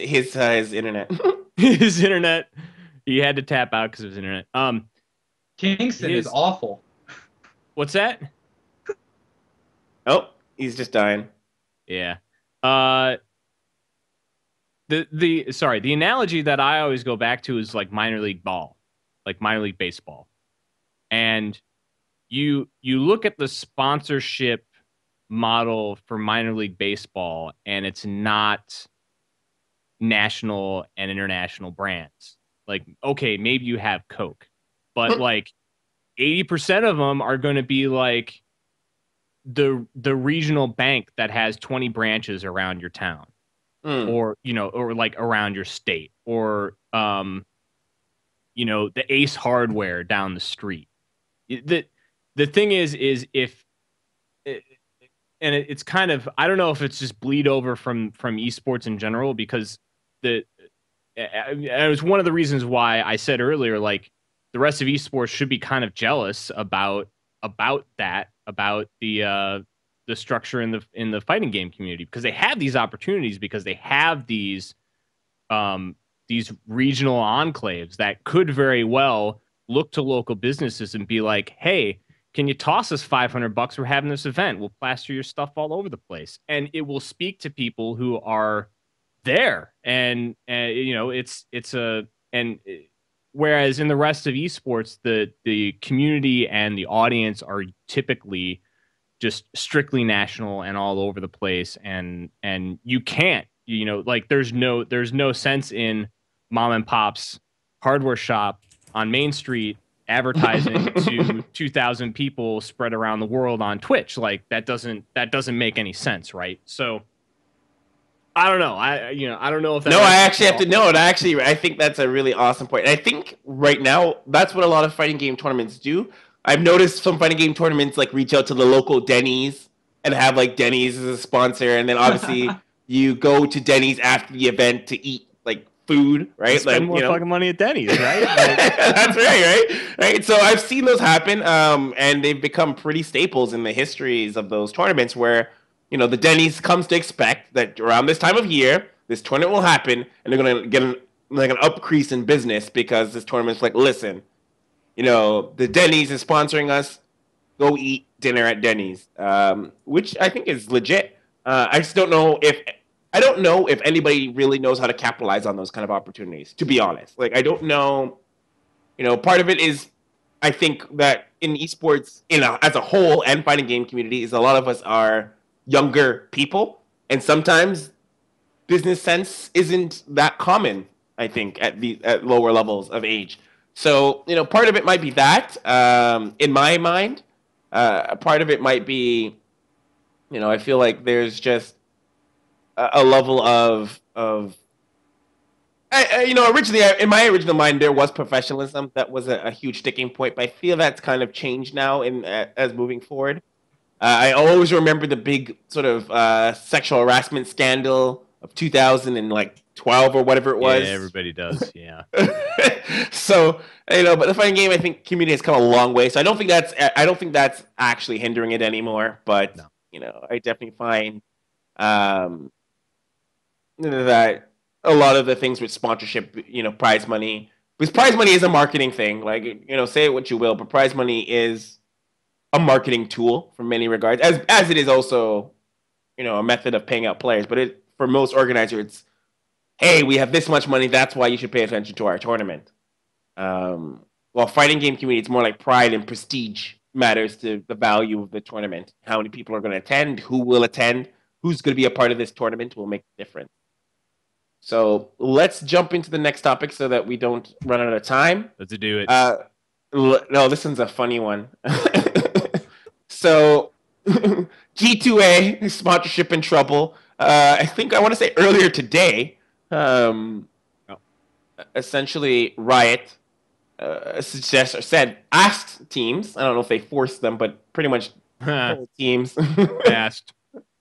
internet, his internet. He had to tap out because of his internet. Kingston is awful. What's that? Oh, he's just dying. Yeah. The analogy that I always go back to is like minor league ball. Like minor league baseball. And you look at the sponsorship model for minor league baseball, and it's not national and international brands. Like, okay, maybe you have Coke, but like 80% of them are going to be like the regional bank that has 20 branches around your town. or or like around your state, or the Ace Hardware down the street. The thing is if and it's kind of, I don't know if it's just bleed over from esports in general, because it was one of the reasons why I said earlier, like, the rest of esports should be kind of jealous about the structure in the fighting game community, because they have these opportunities, because they have these regional enclaves that could very well look to local businesses and be like, hey, can you toss us $500? We're having this event. We'll plaster your stuff all over the place. And it will speak to people who are there. And whereas in the rest of esports, the community and the audience are typically just strictly national and all over the place. And you can't, like, there's no sense in mom and pop's hardware shop on Main Street advertising to 2,000 people spread around the world on Twitch. Like, that doesn't make any sense, right? So I don't know. I don't know if that. No, I actually have to know it. I think that's a really awesome point. And I think right now that's what a lot of fighting game tournaments do. I've noticed some fighting game tournaments like reach out to the local Denny's and have like Denny's as a sponsor, and then obviously you go to Denny's after the event to eat like food, right? Spend like more fucking money at Denny's, right? That's right. So I've seen those happen, and they've become pretty staples in the histories of those tournaments, where the Denny's comes to expect that around this time of year, this tournament will happen, and they're gonna get an upcrease in business, because this tournament's like, listen, the Denny's is sponsoring us. Go eat dinner at Denny's, which I think is legit. I just don't know if anybody really knows how to capitalize on those kind of opportunities, to be honest. Like, I don't know. Part of it is, I think that in esports, as a whole, and fighting game community, is a lot of us are younger people, and sometimes business sense isn't that common, I think, at lower levels of age. So, part of it might be that, in my mind. Part of it might be, I feel like there's just a level of originally, in my original mind, there was professionalism that was a huge sticking point, but I feel that's kind of changed now as moving forward. I always remember the big sort of sexual harassment scandal of 2012 or whatever it was. Yeah, everybody does. Yeah. So, but the fighting game, I think, community has come a long way. So I don't think that's actually hindering it anymore. But no. I definitely find that a lot of the things with sponsorship, prize money, because prize money is a marketing thing. Like, say what you will, but prize money is a marketing tool for many regards, as it is also, a method of paying out players. But for most organizers, it's, hey, we have this much money, that's why you should pay attention to our tournament. While fighting game community, it's more like pride and prestige matters to the value of the tournament. How many people are going to attend, who will attend, who's going to be a part of this tournament will make a difference. So let's jump into the next topic so that we don't run out of time. Let's do it. No, this one's a funny one. So G2A sponsorship in trouble. I think I want to say earlier today. Essentially, Riot asked teams. I don't know if they forced them, but pretty much teams asked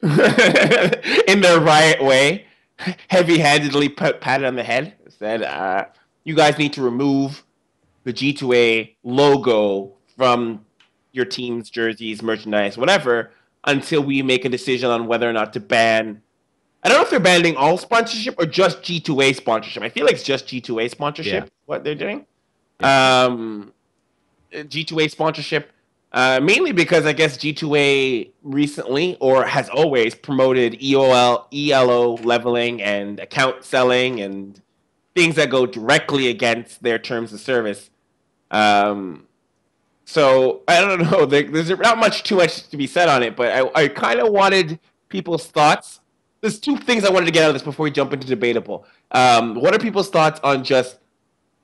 in their Riot way, heavy-handedly patted on the head. Said, "You guys need to remove the G2A logo from your team's jerseys, merchandise, whatever, until we make a decision on whether or not to ban." I don't know if they're banning all sponsorship or just G2A sponsorship. I feel like it's just G2A sponsorship, what they're doing. G2A sponsorship, mainly because I guess G2A recently, or has always, promoted ELO leveling and account selling and things that go directly against their terms of service. So, I don't know. There's not too much to be said on it, but I kind of wanted people's thoughts. There's two things I wanted to get out of this before we jump into Debaitable. What are people's thoughts on just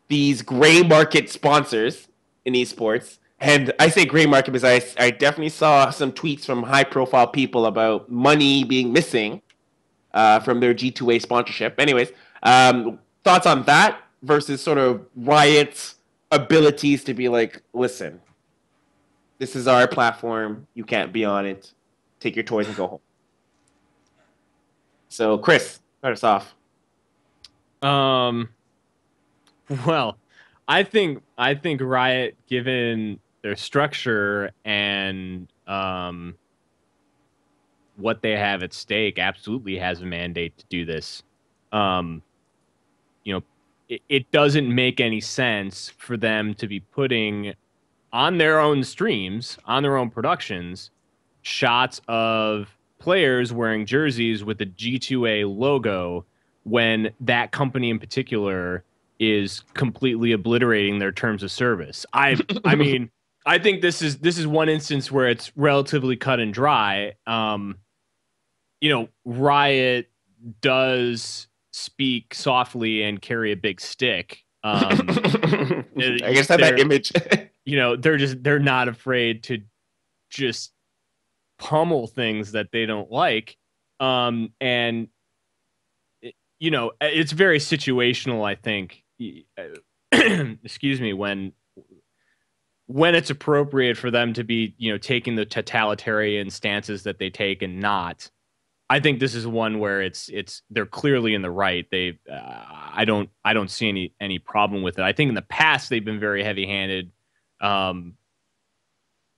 these gray market sponsors in esports? And I say gray market because I definitely saw some tweets from high-profile people about money being missing from their G2A sponsorship. Anyways, thoughts on that versus sort of Riot's abilities to be like, listen, this is our platform. You can't be on it. Take your toys and go home. So, Chris, start us off. Well, I think Riot, given their structure and what they have at stake, absolutely has a mandate to do this. It doesn't make any sense for them to be putting on their own streams, on their own productions, shots of players wearing jerseys with the G2A logo when that company in particular is completely obliterating their terms of service. I mean, I think this is one instance where it's relatively cut and dry. Riot does speak softly and carry a big stick. I guess that image. They're not afraid to just pummel things that they don't like. It's very situational, I think. Excuse me, when it's appropriate for them to be, taking the totalitarian stances that they take and not. I think this is one where they're clearly in the right. I don't see any problem with it. I think in the past they've been very heavy-handed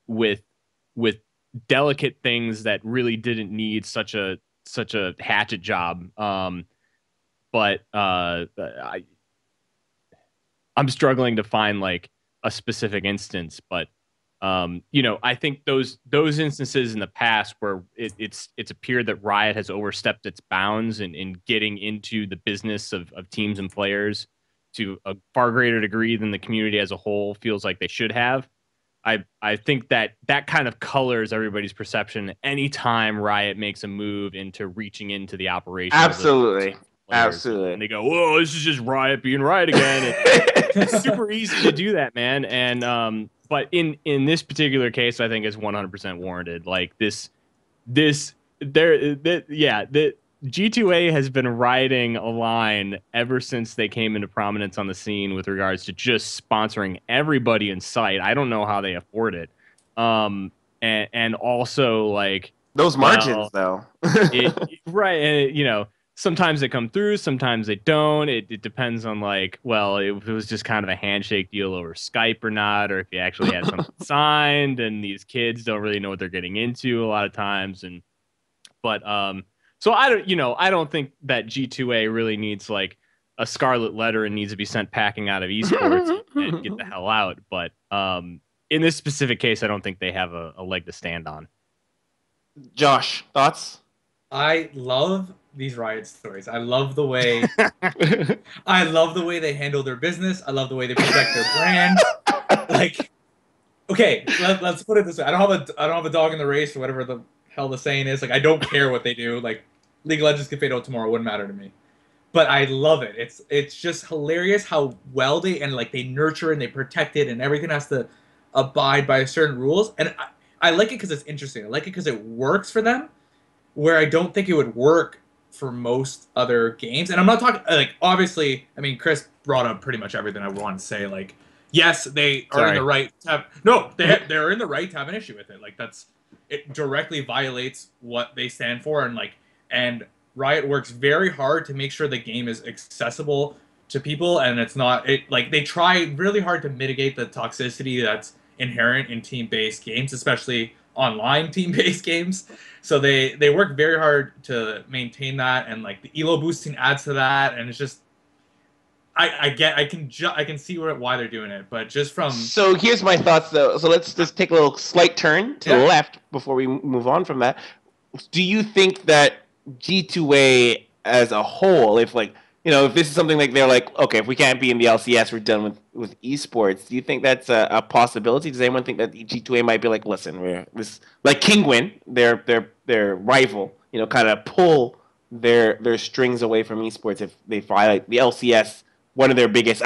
with delicate things that really didn't need such a hatchet job. But I'm struggling to find like a specific instance, but I think those instances in the past where it's appeared that Riot has overstepped its bounds in getting into the business of teams and players to a far greater degree than the community as a whole feels like they should have. I think that kind of colors everybody's perception anytime Riot makes a move into reaching into the operation. Absolutely. And they go, "Whoa, this is just Riot being Riot again." It's super easy to do that, man. And but in this particular case, I think it's 100% warranted. Like the G2A has been riding a line ever since they came into prominence on the scene with regards to just sponsoring everybody in sight. I don't know how they afford it. And also like those margins though. Right. And sometimes they come through, sometimes they don't. It depends on if it was just kind of a handshake deal over Skype or not, or if you actually had something signed. And these kids don't really know what they're getting into a lot of times. So I don't think that G2A really needs like a scarlet letter and needs to be sent packing out of eSports and get the hell out. But in this specific case, I don't think they have a leg to stand on. Josh, thoughts? I love these Riot stories. I love the way they handle their business. I love the way they protect their brand. Like, okay, let's put it this way. I don't have a dog in the race or whatever the hell the saying is. Like, I don't care what they do. Like, League of Legends could fade out tomorrow. It wouldn't matter to me. But I love it. It's just hilarious how well they nurture and they protect it, and everything has to abide by certain rules. And I like it because it's interesting. I like it because it works for them, where I don't think it would work for most other games. And I'm not talking obviously. I mean, Chris brought up pretty much everything I want to say. Like, yes, they are in the right to have. No, they're in the right to have an issue with it. Like, it directly violates what they stand for, and Riot works very hard to make sure the game is accessible to people, and it's not they try really hard to mitigate the toxicity that's inherent in team-based games, especially online team-based games. So they work very hard to maintain that, and the elo boosting adds to that, and it's just I can see why they're doing it, but just from So here's my thoughts though. So let's just take a little slight turn to the left before we move on from that. Do you think that G2A as a whole, if this is something they're like, okay, if we can't be in the LCS, we're done with esports. Do you think that's a possibility? Does anyone think that G2A might be like, listen, we're this Kingwin, their rival, kind of pull their strings away from esports if they violate the LCS? One of their biggest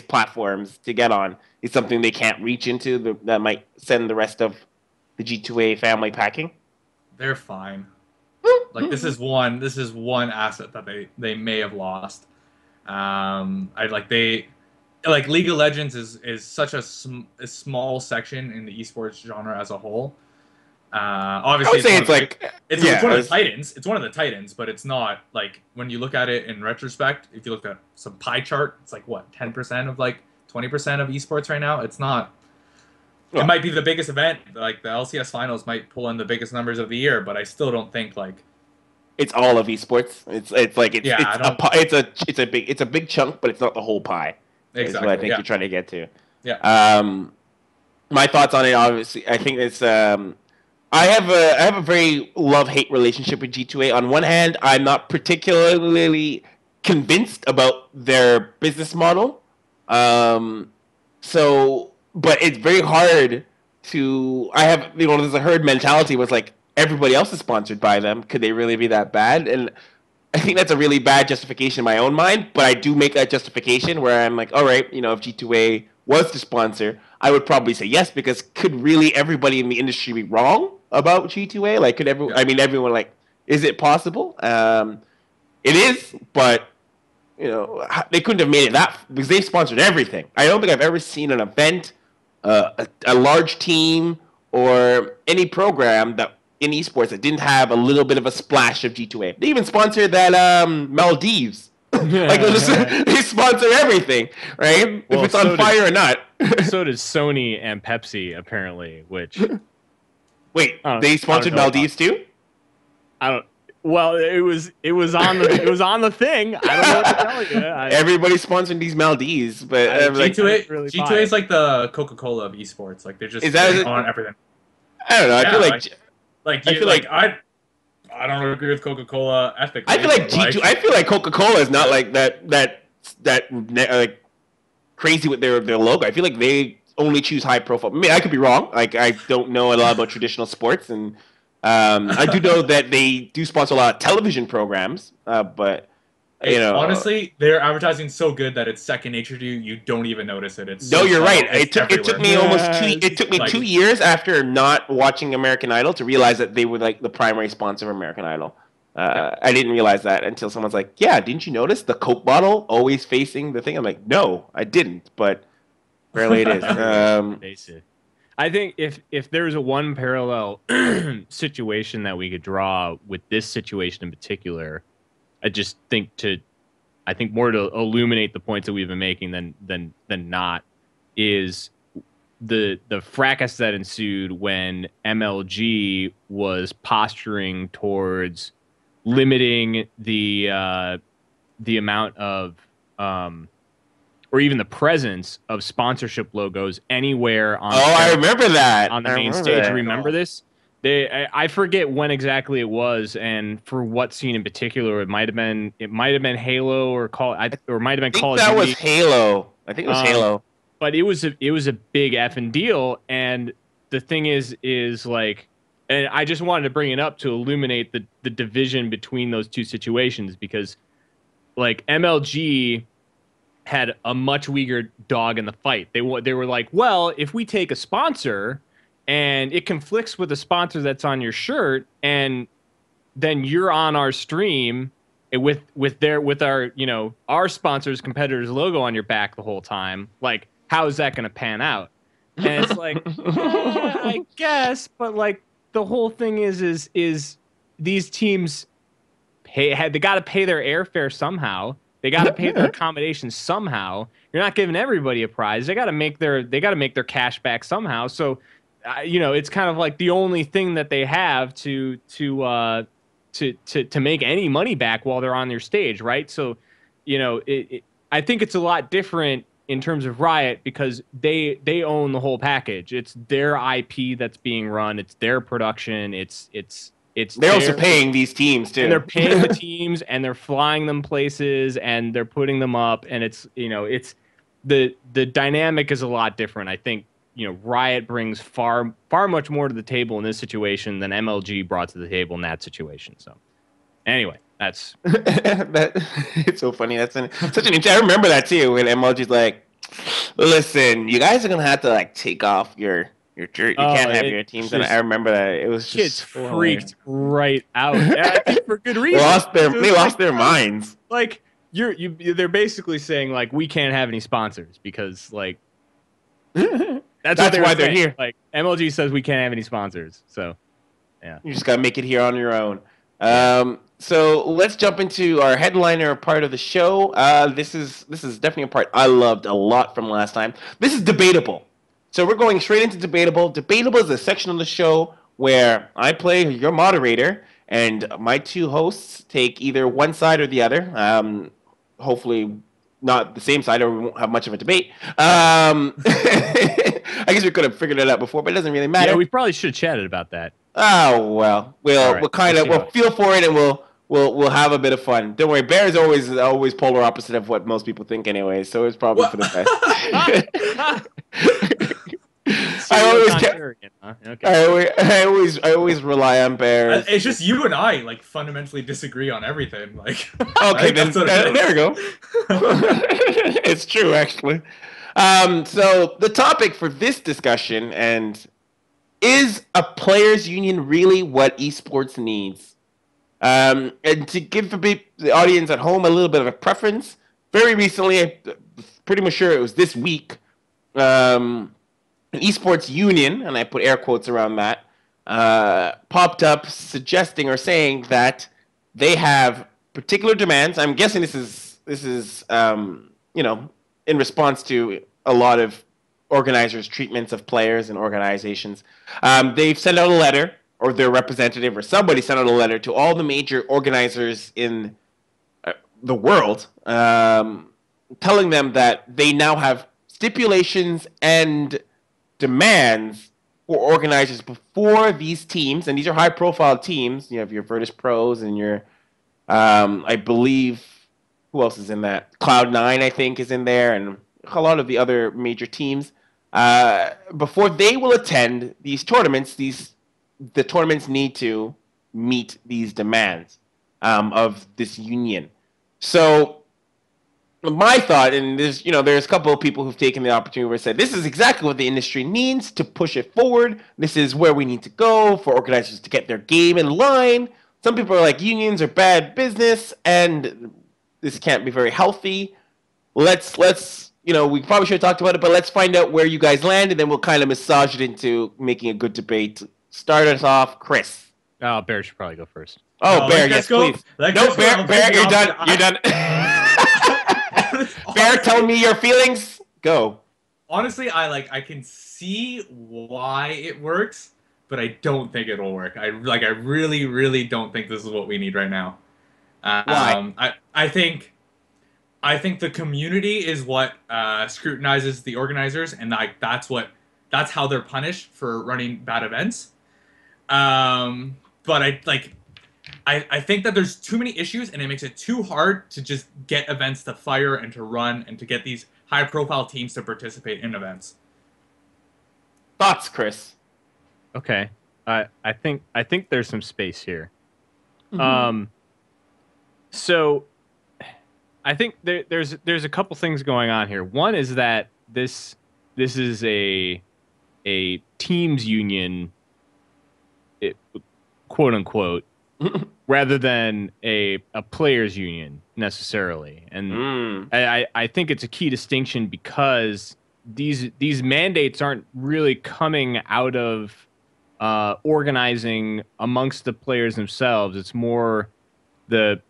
platforms to get on is something they can't reach into that might send the rest of the G2A family packing. They're fine. Like this is one asset that they may have lost. League of Legends is such a small section in the esports genre as a whole. I Obviously, would say it's one of the titans. It's one of the titans, but it's not like when you look at it in retrospect. If you look at some pie chart, it's like what 10% of like 20% of esports right now. It's not. It might be the biggest event. Like the LCS finals might pull in the biggest numbers of the year, but I still don't think like it's all of esports. It's a big chunk, but it's not the whole pie. Exactly. Is what I think you're trying to get to. Yeah. My thoughts on it, obviously, I think it's. I have a very love-hate relationship with G2A. On one hand, I'm not particularly convinced about their business model. But it's very hard to. I have there's a herd mentality where it's like everybody else is sponsored by them. Could they really be that bad? And I think that's a really bad justification in my own mind. But I do make that justification where I'm like, all right, if G2A was to sponsor, I would probably say yes, because could really everybody in the industry be wrong about G2A? Like, could everyone? I mean, everyone like, is it possible? It is, but they couldn't have made it that because they sponsored everything. I don't think I've ever seen an event, a large team, or any program that in esports that didn't have a little bit of a splash of G2A. They even sponsored that Maldives. Like they sponsor everything, right? Well, if it's on fire or not. So did Sony and Pepsi apparently. Which wait, they sponsored Maldives too? I don't. Well, it was on the thing. I don't know what to tell you. Everybody's sponsoring these Maldives, but G2A is like the Coca-Cola of esports. Like they're just on everything. I don't know. Yeah, I feel like I don't agree with Coca-Cola ethically. I feel like I feel like Coca-Cola is not like that like crazy with their logo. I feel like they only choose high profile. I mean, I could be wrong. Like I don't know a lot about traditional sports, and I do know that they do sponsor a lot of television programs. But honestly, their advertising is so good that it's second nature to you. You don't even notice it. You're right. It took me almost 2 years after not watching American Idol to realize that they were like the primary sponsor of American Idol. I didn't realize that until someone's like, "Yeah, didn't you notice the Coke bottle always facing the thing?" I'm like, "No, I didn't," but apparently it is. I think if there's a one parallel situation that we could draw with this situation in particular, I think more to illuminate the points that we've been making than not is the fracas that ensued when MLG was posturing towards limiting the amount of or even the presence of sponsorship logos anywhere on. I remember that on the main stage. Remember this? I forget when exactly it was, and for what scene in particular. It might have been Halo or Call of Duty. That was Halo. I think it was Halo. But it was a big effing deal, and the thing is like, and I just wanted to bring it up to illuminate the division between those two situations, because like MLG had a much weaker dog in the fight. They were like, well, if we take a sponsor and it conflicts with the sponsor that's on your shirt, and then you're on our stream with our sponsor's competitor's logo on your back the whole time, like, how is that going to pan out? And it's like, I guess, but like the whole thing is these teams they got to pay their airfare somehow. They got to pay their accommodations somehow. You're not giving everybody a prize. They got to make their cash back somehow. So, it's kind of like the only thing that they have to make any money back while they're on their stage, right? So, I think it's a lot different in terms of Riot, because they own the whole package. It's their IP that's being run. It's their production. They're also paying these teams too. And they're paying the teams, and they're flying them places, and they're putting them up, and it's the dynamic is a lot different. I think Riot brings far much more to the table in this situation than MLG brought to the table in that situation. So anyway, that's it's so funny. That's such an. I remember that too when MLG's like, "Listen, you guys are gonna have to like take off your You can't have your teams. And I remember that it was kids just freaked right out. And I think for good reason. They lost their minds. Like they're basically saying like we can't have any sponsors because like that's why they're here. Like MLG says we can't have any sponsors. So yeah, you just gotta make it here on your own. So let's jump into our headliner part of the show. This is definitely a part I loved a lot from last time. This is Debaitable. So we're going straight into Debaitable. Debaitable is a section of the show where I play your moderator, and my two hosts take either one side or the other. Hopefully not the same side, or we won't have much of a debate. I guess we could have figured it out before, but it doesn't really matter. Yeah, we probably should have chatted about that. Oh well, we'll feel for it, and we'll have a bit of fun. Don't worry, Bear is always polar opposite of what most people think anyway, so it's probably for the best. I always rely on Bear. It's just you and I like fundamentally disagree on everything. Like okay, then there we go. It's true, actually. So the topic for this discussion is a players' union really what esports needs? And to give the audience at home a little bit of a preference, very recently, I'm pretty much sure it was this week, an esports union, and I put air quotes around that, popped up suggesting or saying that they have particular demands. I'm guessing this is in response to a lot of organizers' treatments of players and organizations. They've sent out a letter, or their representative or somebody sent out a letter to all the major organizers in the world, telling them that they now have stipulations and demands for organizers before these teams, and these are high-profile teams. You have your Virtus Pros and your, I believe, who else is in that? Cloud9, I think, is in there, and a lot of the other major teams. Before they will attend these tournaments, the tournaments need to meet these demands of this union. So my thought, and there's a couple of people who've taken the opportunity where said this is exactly what the industry needs to push it forward. This is where we need to go for organizers to get their game in line. Some people are like unions are bad business and this can't be very healthy. Let's we probably should have talked about it, but let's find out where you guys land, and then we'll kind of massage it into making a good debate. Start us off, Chris. Oh, Bear should probably go first. Oh, Bear, yes, please. No, Bear, you're done. You're done. Bear, tell me your feelings. Go. Honestly, I can see why it works, but I don't think it'll work. I really, really don't think this is what we need right now. Why? I think the community is what scrutinizes the organizers, and that's how they're punished for running bad events. But I think that there's too many issues, and it makes it too hard to just get events to fire and to run and to get these high-profile teams to participate in events. Thoughts, Chris? Okay, I think there's some space here. Mm-hmm. So I think there's a couple things going on here. One is that this is a teams union, quote unquote, rather than a players union necessarily. And I think it's a key distinction because these mandates aren't really coming out of organizing amongst the players themselves. It's more the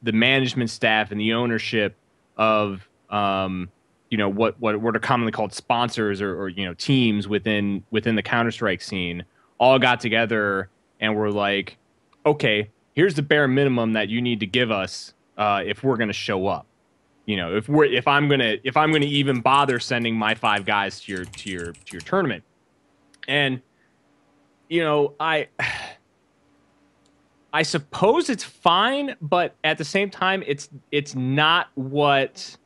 management staff and the ownership of what are commonly called sponsors or teams within the Counter-Strike scene all got together and were like, okay, here's the bare minimum that you need to give us if we're going to show up. If I'm gonna even bother sending my 5 guys to your tournament. And I suppose it's fine, but at the same time, it's not what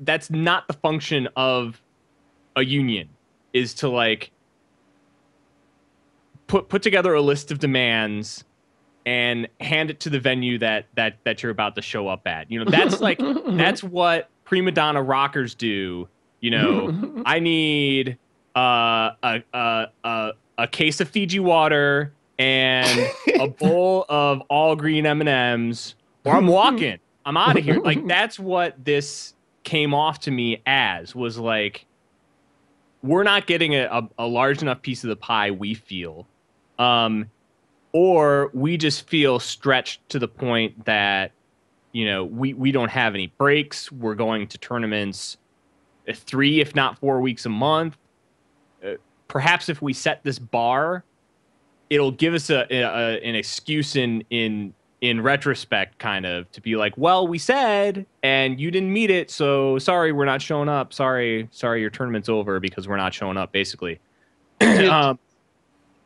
that's not the function of a union, is to put together a list of demands and hand it to the venue that you're about to show up at. That's that's what prima donna rockers do You know, I need a case of Fiji water and a bowl of all green M&Ms, or I'm walking. I'm out of here. Like, that's what this came off to me as, was like, we're not getting a large enough piece of the pie, we feel. Or we just feel stretched to the point that, you know, we don't have any breaks. We're going to tournaments 3, if not 4 weeks a month. Perhaps if we set this bar, it'll give us an excuse in retrospect, kind of, to be like, well, we said, and you didn't meet it, so sorry, we're not showing up. Sorry, your tournament's over because we're not showing up, basically. And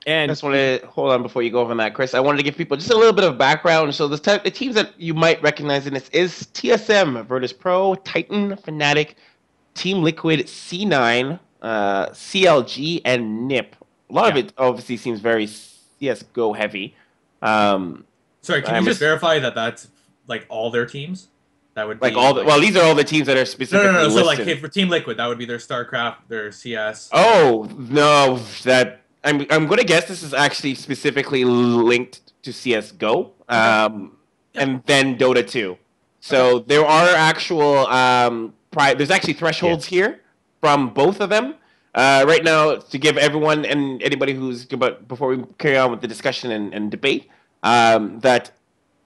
I just want to hold on before you go over on that, Chris. I wanted to give people just a little bit of background. So the teams that you might recognize in this is TSM, Virtus Pro, Titan, Fnatic, Team Liquid, C9, CLG, and NIP. A lot of it obviously seems very CS:GO heavy. Sorry, can you just verify that that's like all their teams? That would like be all the, well, these are all the teams that are specifically no. So listed. like for Team Liquid, that would be their StarCraft, their CS. Oh no, that I'm going to guess this is actually specifically linked to CS:GO, and then Dota 2. So there are actual there's actually thresholds here from both of them. Right now, to give everyone and anybody who's before we carry on with the discussion and debate, that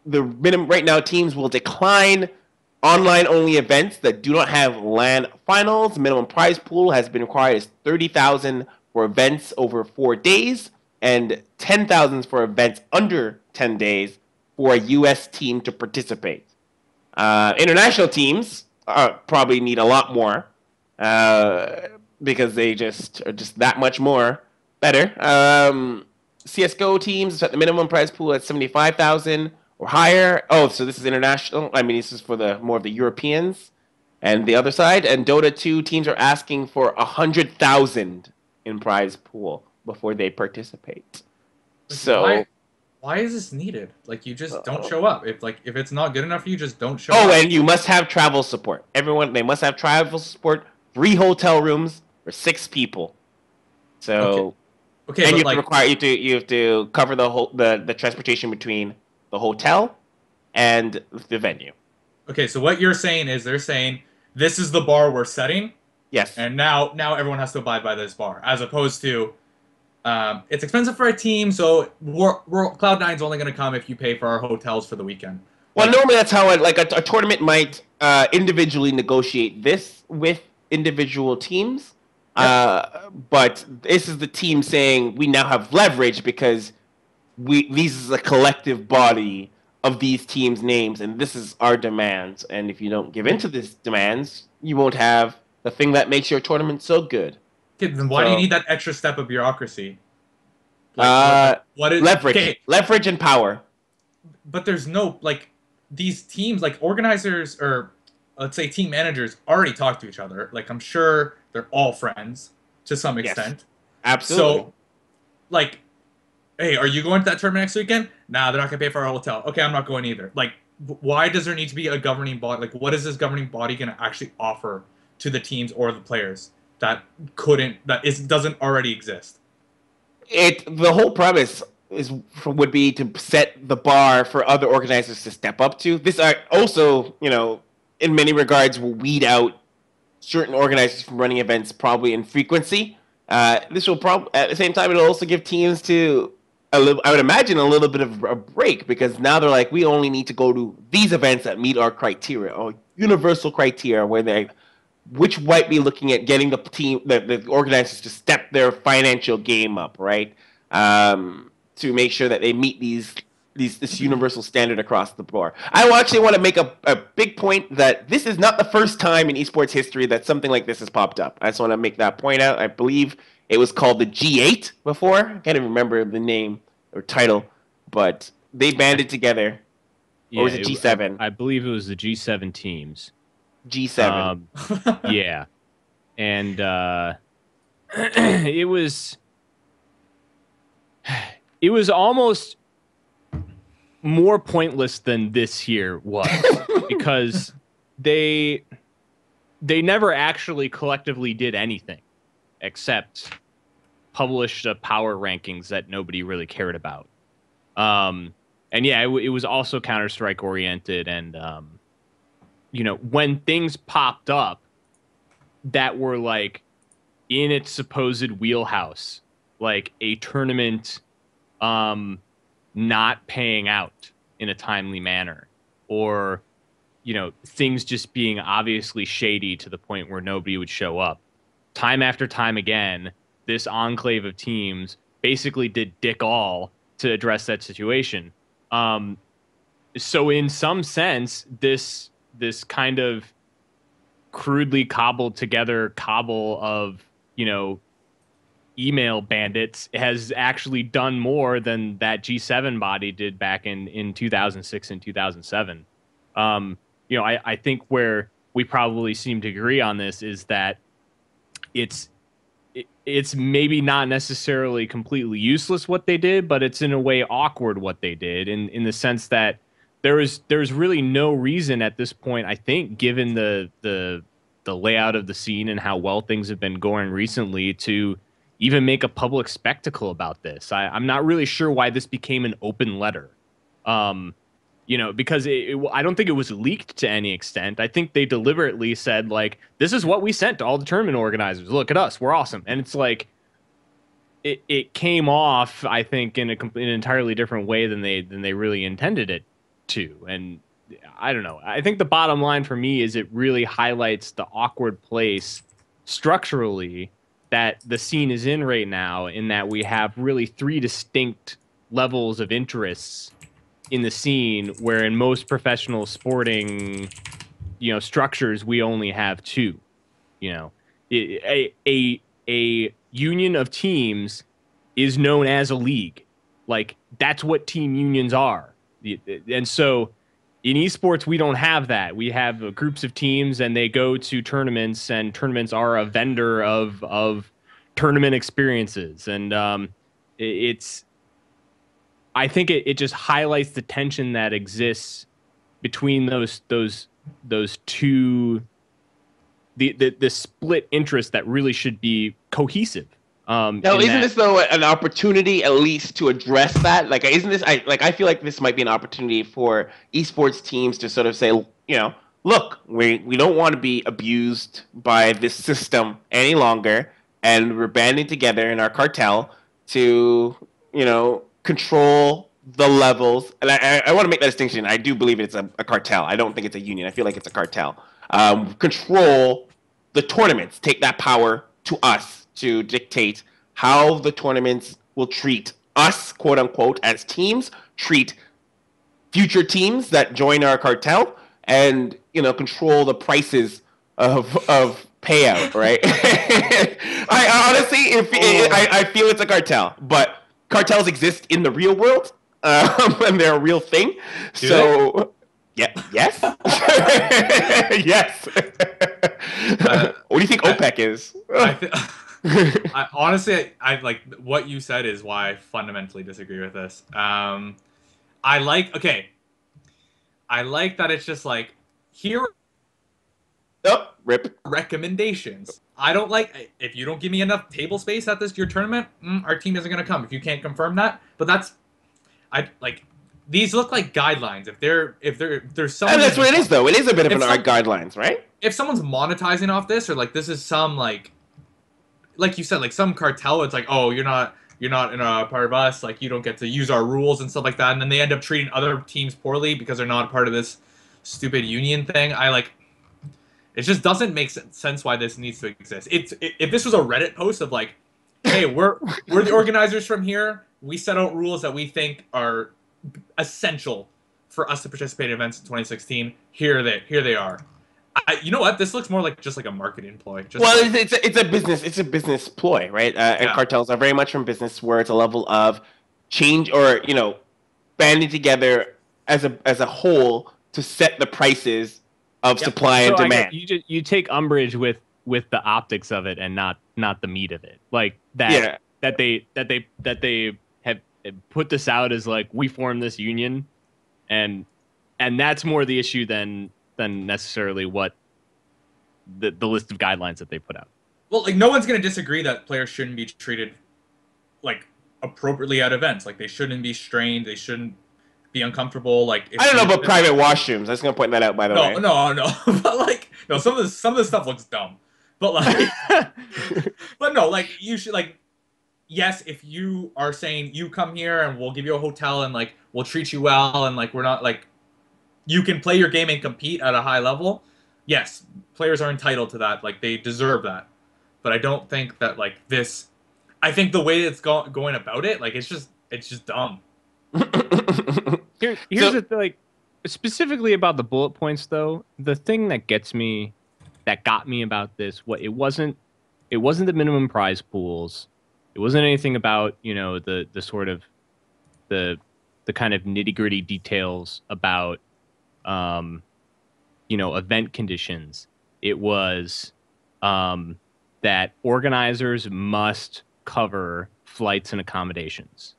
the minimum right now teams will decline online only events that do not have LAN finals. Minimum prize pool has been required as 30,000 for events over 4 days and 10,000 for events under 10 days for a U.S. team to participate. International teams probably need a lot more because they just are just that much more better. CS:GO teams set the minimum prize pool at 75,000 or higher. Oh, so this is international. I mean, this is for the more of the Europeans and the other side. And Dota 2 teams are asking for 100,000 in prize pool before they participate. So why is this needed? Like, you just don't show up. If it's not good enough for you, just don't show up. Oh, and you must have travel support. They must have travel support, 3 hotel rooms for 6 people. So okay, and but you have to cover the transportation between the hotel and the venue. Okay, so what you're saying is they're saying this is the bar we're setting. Yes. And now everyone has to abide by this bar, as opposed to it's expensive for a team, so Cloud9's only going to come if you pay for our hotels for the weekend. Well, normally that's how a tournament might individually negotiate this with individual teams. Yep. But this is the team saying we now have leverage because these is a collective body of these teams' names, and this is our demands. And if you don't give in to these demands, you won't have the thing that makes your tournament so good. Okay, then why do you need that extra step of bureaucracy? What is leverage? Okay. Leverage and power. But there's no these teams, organizers or let's say team managers already talk to each other. Like, I'm sure they're all friends to some extent. Yes, absolutely. So, hey, are you going to that tournament next weekend? Nah, they're not gonna pay for our hotel. Okay, I'm not going either. Why does there need to be a governing body? What is this governing body gonna actually offer to the teams or the players that doesn't already exist? The whole premise would be to set the bar for other organizers to step up to. This also, in many regards, will weed out certain organizers from running events probably in frequency. This will probably, at the same time, it'll also give teams I would imagine, a little bit of a break, because now they're like, we only need to go to these events that meet our criteria, or universal criteria, which might be looking at getting the organizers to step their financial game up, right? To make sure that they meet this universal standard across the board. I actually want to make a big point that this is not the first time in esports history that something like this has popped up. I just want to make that point out. I believe it was called the G8 before. I can't even remember the name or title, but they banded together. Or was it G7? I believe it was the G7 teams. G7. Yeah. And it was almost more pointless than this here was, because they they never actually collectively did anything except published power rankings that nobody really cared about. And yeah, it was also Counter-Strike oriented. And, you know, when things popped up that were like in its supposed wheelhouse, like a tournament not paying out in a timely manner, or, you know, things just being obviously shady to the point where nobody would show up. Time after time again, this enclave of teams basically did dick all to address that situation. So in some sense, this kind of crudely cobbled together cobble of, you know, email bandits has actually done more than that G7 body did back in 2006 and 2007. You know, I think where we probably seem to agree on this is that it's maybe not necessarily completely useless what they did, but it's in a way awkward what they did in the sense that there's really no reason at this point, I think, given the layout of the scene and how well things have been going recently, to even make a public spectacle about this. I'm not really sure why this became an open letter. You know, because I don't think it was leaked to any extent. I think they deliberately said, like, this is what we sent to all the tournament organizers. Look at us. We're awesome. And it's like, it came off, I think, in an entirely different way than they really intended it to. And I don't know. I think the bottom line for me is it really highlights the awkward place structurally that the scene is in right now, in that we have really three distinct levels of interests in the scene, where in most professional sporting, you know, structures, we only have two. You know, a union of teams is known as a league. Like, that's what team unions are. And so in esports, we don't have that. We have groups of teams, and they go to tournaments, and tournaments are a vendor of tournament experiences. And I think it just highlights the tension that exists between those two, the split interest that really should be cohesive. Now, isn't this though an opportunity at least to address that? Like, isn't this I feel like this might be an opportunity for esports teams to sort of say, you know, look, we don't want to be abused by this system any longer, and we're banding together in our cartel to, you know, control the levels. And I want to make that distinction. I do believe it's a cartel. I don't think it's a union. I feel like it's a cartel. Control the tournaments. Take that power to us to dictate how the tournaments will treat us, quote unquote, as teams, treat future teams that join our cartel, and, you know, control the prices of payout, right? I honestly, I feel it's a cartel, but cartels exist in the real world, and they're a real thing. So, yeah, yes, yes. What do you think OPEC is? I honestly, I like what you said is why I fundamentally disagree with this. I like that it's just like, here rip recommendations. I don't like, if you don't give me enough table space at your tournament, our team isn't going to come if you can't confirm that. But I like, these look like guidelines. If there's someone, and that's what it is, though. It is a bit of an art guidelines, right? If someone's monetizing off this, or like this is some like you said, like some cartel, it's like, oh, you're not in a part of us, like you don't get to use our rules and stuff like that, and then they end up treating other teams poorly because they're not part of this stupid union thing. It just doesn't make sense why this needs to exist. If this was a Reddit post of like, hey, we're the organizers from here, we set out rules that we think are essential for us to participate in events in 2016. Here they are. You know what? This looks more like just like a marketing ploy. It's a business ploy, right? And cartels are very much from business, where it's a level of change, or, you know, banding together as a whole to set the prices of supply and demand. You take umbrage with the optics of it and not the meat of it, like that. Yeah. That they have put this out as like, we formed this union, and that's more the issue than necessarily what the list of guidelines that they put out. Well, like no one's gonna disagree that players shouldn't be treated like appropriately at events. Like they shouldn't be strained. They shouldn't be uncomfortable. Like I don't know about private washrooms. I was gonna point that out, by the way. No. But like, no, some of this stuff looks dumb. But like, but no, like you should like, yes, if you are saying you come here and we'll give you a hotel and like we'll treat you well and like we're not like, you can play your game and compete at a high level. Yes, players are entitled to that. Like they deserve that. But I don't think that like this. I think the way it's going about it, like it's just dumb. Here's the thing, like specifically about the bullet points though. The thing that got me about this, it wasn't the minimum prize pools. It wasn't anything about the sort of the kind of nitty-gritty details about event conditions. It was that organizers must cover flights and accommodations.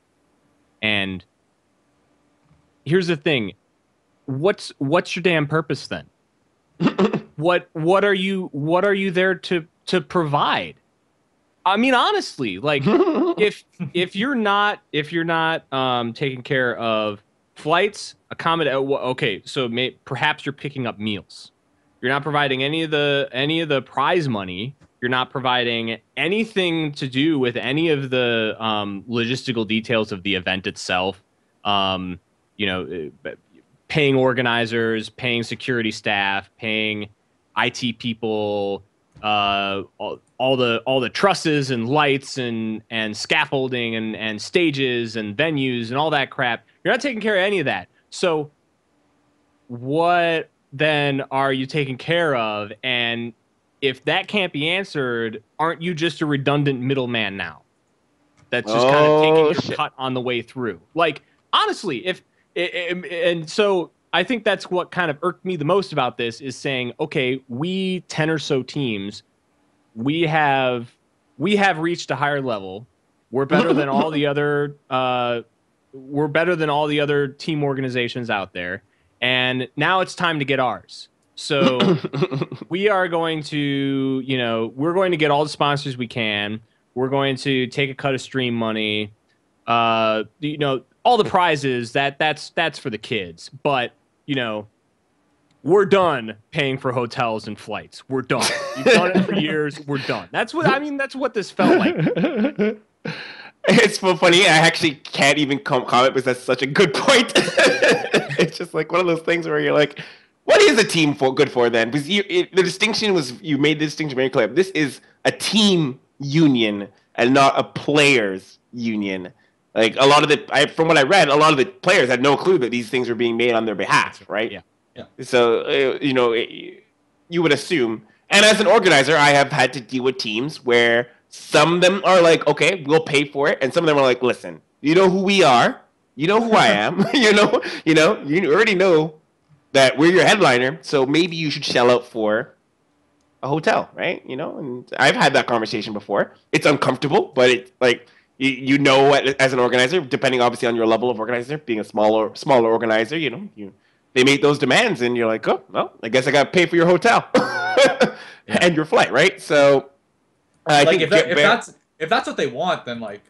And here's the thing. What's your damn purpose then? What are you there to provide? I mean, honestly, like if you're not taking care of flights, okay, so perhaps you're picking up meals. You're not providing any of the prize money. You're not providing anything to do with any of the logistical details of the event itself. Paying organizers, paying security staff, paying IT people, all the trusses and lights and scaffolding and stages and venues and all that crap. You're not taking care of any of that. So what then are you taking care of? And if that can't be answered, aren't you just a redundant middleman now? That's just kind of taking your cut on the way through. Like, honestly, and so I think that's what kind of irked me the most about this is saying, okay, we 10 or so teams, we have reached a higher level. We're better than all the other team organizations out there. And now it's time to get ours. So we are going to, we're going to get all the sponsors we can. We're going to take a cut of stream money. All the prizes that's for the kids. But, we're done paying for hotels and flights. We're done. We've done it for years. We're done. That's what this felt like. It's so funny. I actually can't even comment because that's such a good point. It's just like one of those things where you're like, what is a team good for then? Because the distinction was, you made the distinction very clear. This is a team union and not a players union. Like from what I read, a lot of the players had no clue that these things were being made on their behalf, right? Yeah. So you would assume. And as an organizer, I have had to deal with teams where some of them are like, okay, we'll pay for it, and some of them are like, listen, you know who we are, you know who I am, you already know that we're your headliner, so maybe you should shell out for a hotel, right? And I've had that conversation before. It's uncomfortable, but it's like as an organizer, depending obviously on your level of organizer, being a smaller organizer, they make those demands, and you're like, oh, well, I guess I got to pay for your hotel and your flight, right? So I think if that's what they want, then like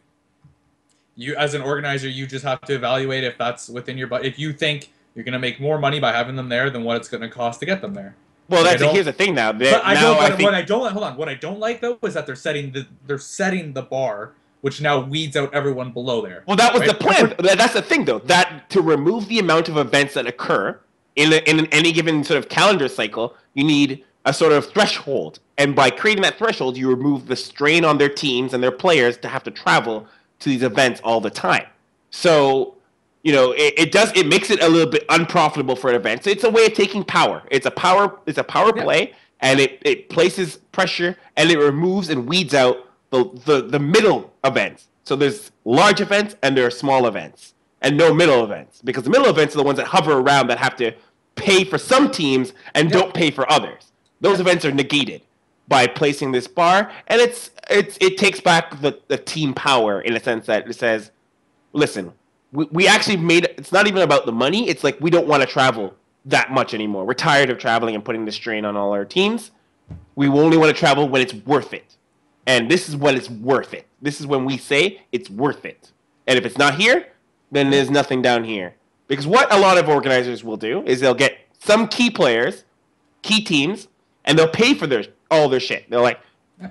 you as an organizer, you just have to evaluate if that's within your budget. If you think you're going to make more money by having them there than what it's going to cost to get them there. Well, here's the thing now. What I don't like though is that they're setting the bar, which now weeds out everyone below there. Well, that was the plan. That's the thing though. That to remove the amount of events that occur in any given sort of calendar cycle, you need a sort of threshold. And by creating that threshold, you remove the strain on their teams and their players to have to travel to these events all the time. So, it makes it a little bit unprofitable for an event. So it's a way of taking power. It's a power play, and it places pressure, and it removes and weeds out the middle events. So there's large events and there are small events, and no middle events, because the middle events are the ones that hover around that have to pay for some teams and don't pay for others. Those events are negated by placing this bar, and it takes back the team power in a sense that it says, listen, we actually it's not even about the money. It's like we don't want to travel that much anymore. We're tired of traveling and putting the strain on all our teams. We only want to travel when it's worth it. And this is when it's worth it. This is when we say it's worth it. And if it's not here, then there's nothing down here. Because what a lot of organizers will do is they'll get some key players, key teams, and they'll pay for all their shit. They're like,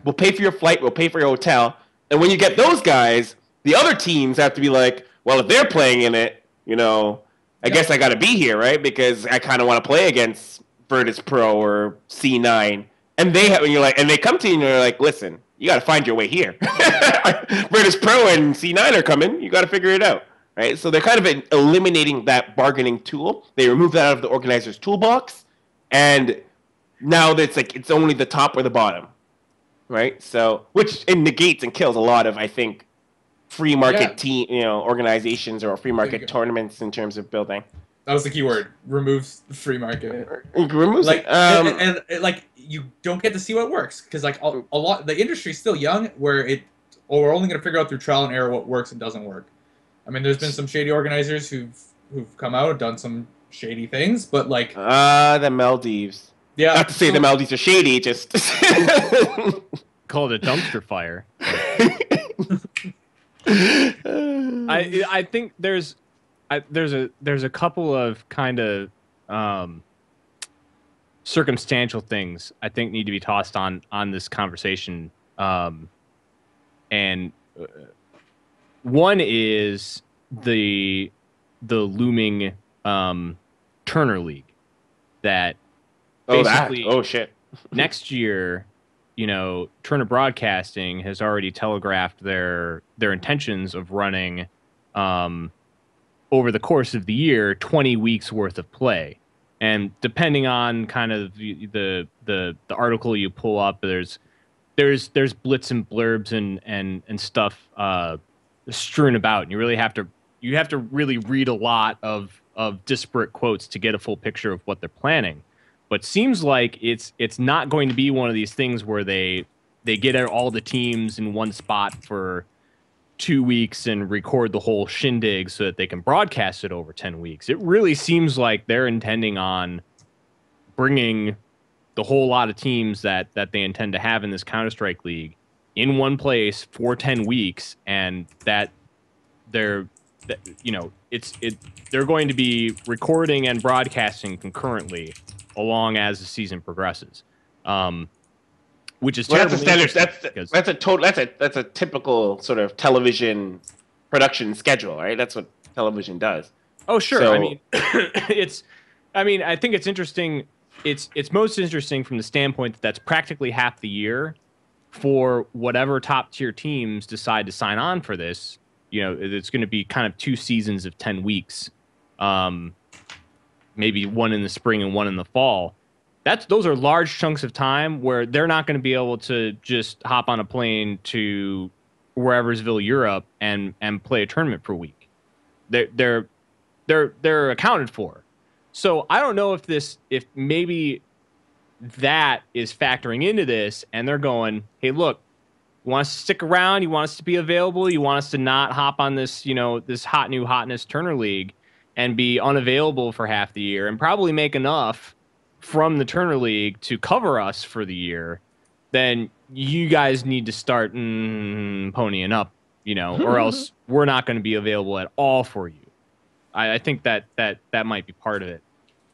we'll pay for your flight, we'll pay for your hotel. And when you get those guys, the other teams have to be like, well, if they're playing in it, I guess I got to be here, right? Because I kind of want to play against Virtus Pro or C9. And they come to you and you're like, listen, you got to find your way here. Virtus Pro and C9 are coming. You got to figure it out, right? So they're kind of eliminating that bargaining tool. They remove that out of the organizer's toolbox, and now it's only the top or the bottom, right? So which negates and kills a lot of, I think, free market team, organizations or free market tournaments in terms of building. That was the key word. Removes the free market. Removes it. And you don't get to see what works because a lot the industry's still young where we're only going to figure out through trial and error what works and doesn't work. I mean, there's been some shady organizers who've come out and done some shady things, but the Maldives. Yeah. Not to say the Maldives are shady, just call it a dumpster fire. I think there's a couple of kind of circumstantial things I think need to be tossed on this conversation, and one is the looming Turner League that basically shit next year. Turner Broadcasting has already telegraphed their intentions of running over the course of the year 20 weeks worth of play. And depending on kind of the article you pull up, there's blitz and blurbs and stuff strewn about, and you really have to really read a lot of disparate quotes to get a full picture of what they're planning. But seems like it's not going to be one of these things where they get all the teams in one spot for 2 weeks and record the whole shindig so that they can broadcast it over 10 weeks. It really seems like they're intending on bringing the whole lot of teams that they intend to have in this Counter-Strike League in one place for 10 weeks, and that they're going to be recording and broadcasting concurrently along as the season progresses. Which is that's a standard. That's a typical sort of television production schedule, right? That's what television does. Oh, sure. So, I mean, I think it's interesting. It's most interesting from the standpoint that that's practically half the year for whatever top tier teams decide to sign on for this. It's going to be kind of 2 seasons of 10 weeks, maybe one in the spring and one in the fall. Those are large chunks of time where they're not going to be able to just hop on a plane to whereversville, Europe, and play a tournament for a week. They're accounted for. So I don't know if maybe that is factoring into this, and they're going, hey, look, you want us to stick around? You want us to be available? You want us to not hop on this, this hotness Turner League and be unavailable for half the year and probably make enough from the Turner League to cover us for the year? Then you guys need to start ponying up, or else we're not going to be available at all for you. I think that might be part of it.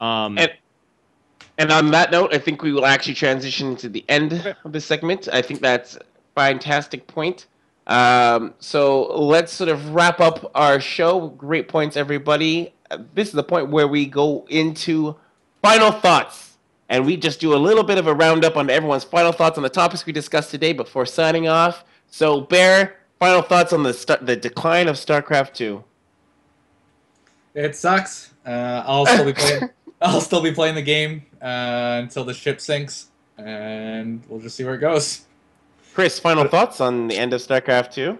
And on that note, I think we will actually transition to the end of this segment. I think that's a fantastic point. So let's sort of wrap up our show. Great points, everybody. This is the point where we go into final thoughts. And we just do a little bit of a roundup on everyone's final thoughts on the topics we discussed today before signing off. So, Bear, final thoughts on the decline of StarCraft 2. It sucks. I'll still be playing. I'll still be playing the game until the ship sinks, and we'll just see where it goes. Chris, final thoughts on the end of StarCraft 2?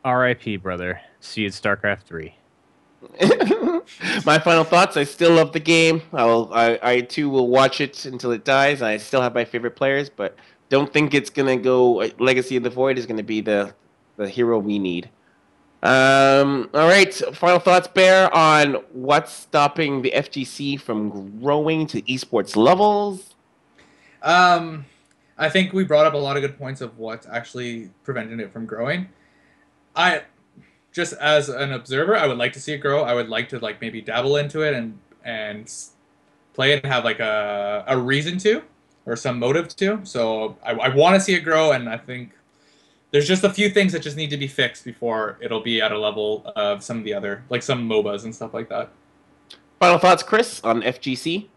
R.I.P. brother. See you at StarCraft 3. My final thoughts: I still love the game. I too will watch it until it dies. I still have my favorite players, but don't think it's gonna go. Legacy of the Void is gonna be the hero we need. All right. Final thoughts, Bear, on what's stopping the FGC from growing to esports levels. I think we brought up a lot of good points of what's actually preventing it from growing. I just as an observer, I would like to see it grow. I would like to like maybe dabble into it and play it and have like a reason to or some motive to. So I want to see it grow, and I think there's just a few things that just need to be fixed before it'll be at a level of some of the other, like some MOBAs and stuff like that. Final thoughts, Chris, on FGC?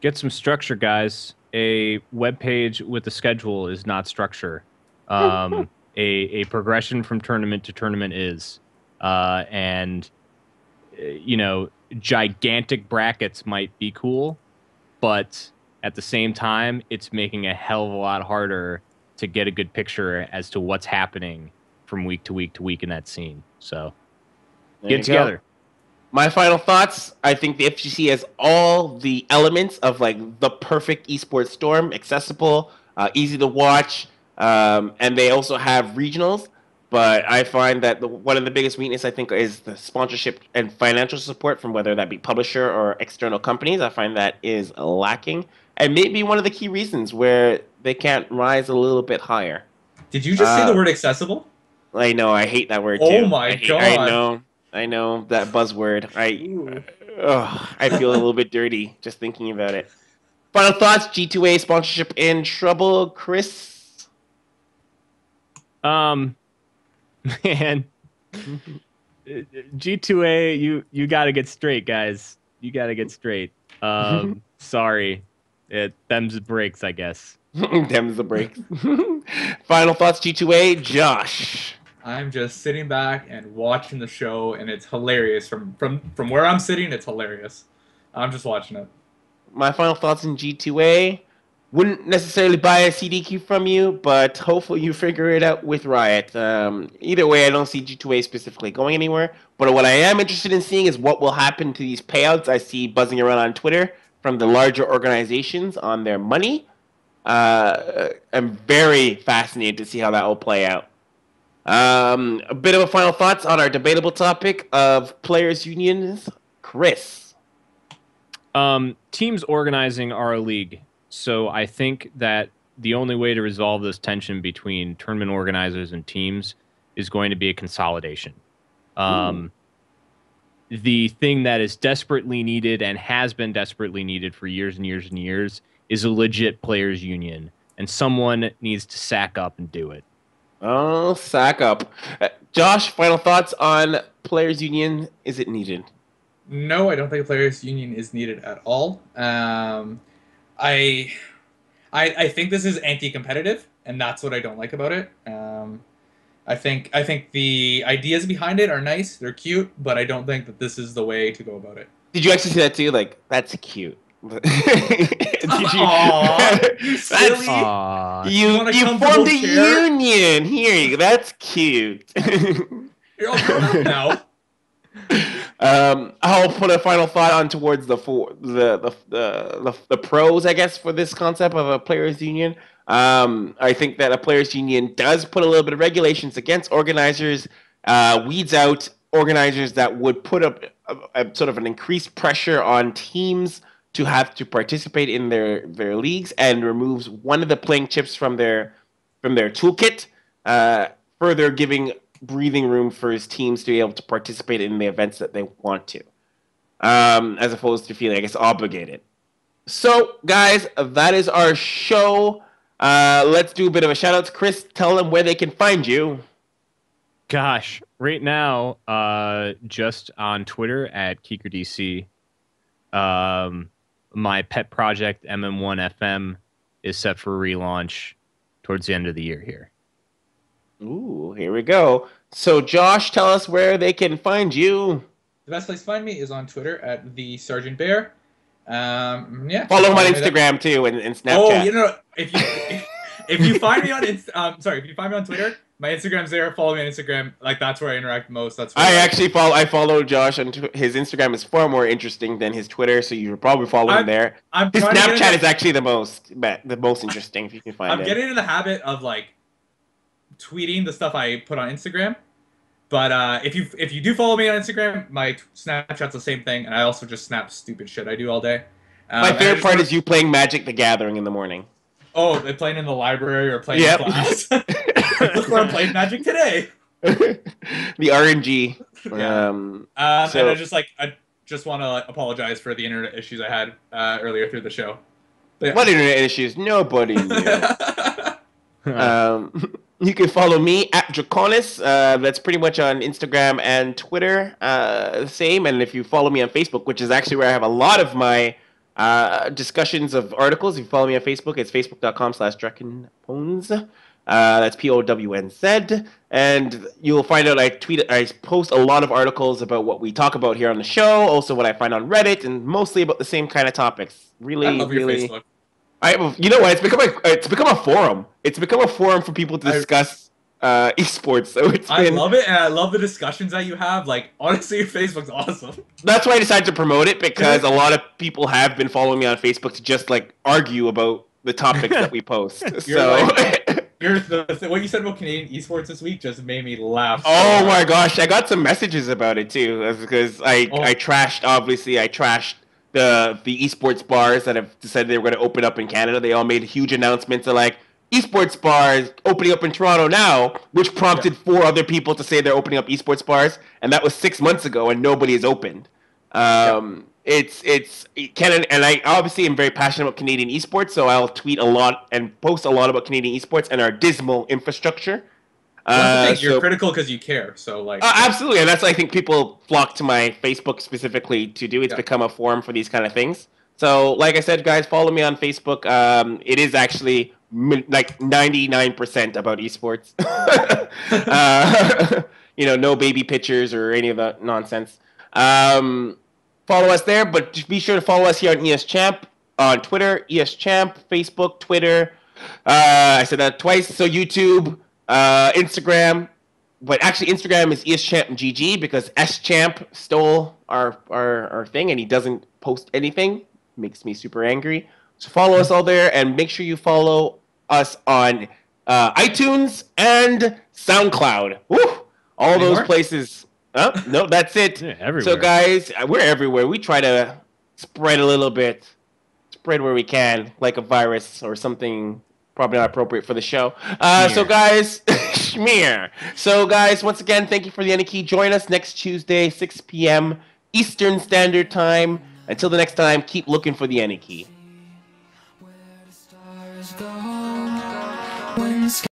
Get some structure, guys. A web page with a schedule is not structure. A progression from tournament to tournament is. And, you know, gigantic brackets might be cool, but at the same time, it's making a hell of a lot harder to get a good picture as to what's happening from week to week to week in that scene. So get together. My final thoughts, I think the FGC has all the elements of like the perfect esports storm, accessible, easy to watch, and they also have regionals. But I find that one of the biggest weakness, I think, is the sponsorship and financial support from whether that be publisher or external companies. I find that is lacking, and maybe one of the key reasons where they can't rise a little bit higher. Did you just say the word accessible? I know, I hate that word too. Oh my god. I know that buzzword. I feel a little bit dirty just thinking about it. Final thoughts, G2A sponsorship in trouble, Chris? Man, G2A, you got to get straight, guys. You got to get straight. Sorry. Them's the breaks, I guess. Them's the breaks. Final thoughts, G2A, Josh? I'm just sitting back and watching the show, and it's hilarious. From where I'm sitting, it's hilarious. I'm just watching it. My final thoughts in G2A. Wouldn't necessarily buy a CDQ from you, but hopefully you figure it out with Riot. Either way, I don't see G2A specifically going anywhere. But what I am interested in seeing is what will happen to these payouts I see buzzing around on Twitter from the larger organizations on their money. I'm very fascinated to see how that will play out. A bit of a final thoughts on our debatable topic of players' unions. Chris. Teams organizing are a league. So I think that the only way to resolve this tension between tournament organizers and teams is going to be a consolidation. The thing that is desperately needed and has been desperately needed for years and years and years is a legit players' union. And someone needs to sack up and do it. Oh, sack up. Josh, final thoughts on players' union. Is it needed? No, I don't think a players' union is needed at all. I think this is anti-competitive, and that's what I don't like about it. I think the ideas behind it are nice, they're cute, but I don't think that this is the way to go about it. Did you actually see that too? Like, that's cute. You silly. You formed a union. Here you go. That's cute. You're all grown up now. I'll put a final thought on towards the pros, I guess, for this concept of a players' union. I think that a players' union does put a little bit of regulations against organizers, weeds out organizers that would put up a sort of an increased pressure on teams to have to participate in their leagues, and removes one of the playing chips from their toolkit, further giving breathing room for his teams to be able to participate in the events that they want to, as opposed to feeling, I guess, obligated. So, guys, that is our show. Let's do a bit of a shout out to Chris. Tell them where they can find you. Gosh, right now, just on Twitter at KeekerDC. My pet project, MM1FM, is set for relaunch towards the end of the year here. Ooh, here we go. So, Josh, tell us where they can find you. The best place to find me is on Twitter at the Sergeant Bear. Yeah. Follow him on Instagram too, and Snapchat. Oh, you know, if you find me on if you find me on Twitter, my Instagram's there. Follow me on Instagram. Like, that's where I interact most. That's where I follow Josh, and his Instagram is far more interesting than his Twitter, so you should probably follow him there. His Snapchat is actually the most interesting, if you can find it. I'm getting in the habit of like tweeting the stuff I put on Instagram. But if you do follow me on Instagram, my Snapchat's the same thing, and I also just snap stupid shit I do all day. My favorite part is you playing Magic the Gathering in the morning. Oh, they're playing in the library or playing in class. Look where I'm playing Magic today. The RNG. Yeah. And I just want to apologize for the internet issues I had earlier through the show. Yeah. What internet issues? Nobody knew. You can follow me at Draconis. That's pretty much on Instagram and Twitter. Same. And if you follow me on Facebook, which is actually where I have a lot of my discussions of articles. If you follow me on Facebook, it's facebook.com/DrakenPones. That's POWNZ. And you'll find out I post a lot of articles about what we talk about here on the show, also what I find on Reddit, and mostly about the same kind of topics. Really, I love your Facebook. You know what? It's become a forum. It's become a forum for people to discuss esports. So I love it, and I love the discussions that you have. Like, honestly, your Facebook's awesome. That's why I decided to promote it, because a lot of people have been following me on Facebook to just like argue about the topics that we post. What you said about Canadian esports this week just made me laugh. Oh my gosh, I got some messages about it too, because I trashed the esports bars that have decided they were going to open up in Canada. They all made huge announcements of like esports bars opening up in Toronto now, which prompted 4 other people to say they're opening up esports bars, and that was 6 months ago, and nobody has opened. It's Canada, and I obviously am very passionate about Canadian esports, so I'll tweet a lot and post a lot about Canadian esports and our dismal infrastructure. You're critical because you care, so like absolutely, and that's what I think people flock to my Facebook specifically to do. It's become a forum for these kind of things. So, like I said, guys, follow me on Facebook. It is actually like 99% about esports. No baby pictures or any of that nonsense. Follow us there, but be sure to follow us here on ESChamp on Twitter, ESChamp, Facebook, Twitter. I said that twice. So YouTube. Instagram, but actually Instagram is ESChamp because ESChamp stole our thing and he doesn't post anything. Makes me super angry. So follow us all there, and make sure you follow us on iTunes and SoundCloud. Woo! All those places. No, that's it. Yeah, everywhere. So guys, we're everywhere. We try to spread a little bit. Spread where we can, like a virus or something. Probably not appropriate for the show. So guys, schmear. So guys, once again, thank you for the Any Key. Join us next Tuesday, 6 p.m. Eastern Standard Time. Until the next time, keep looking for the Any Key.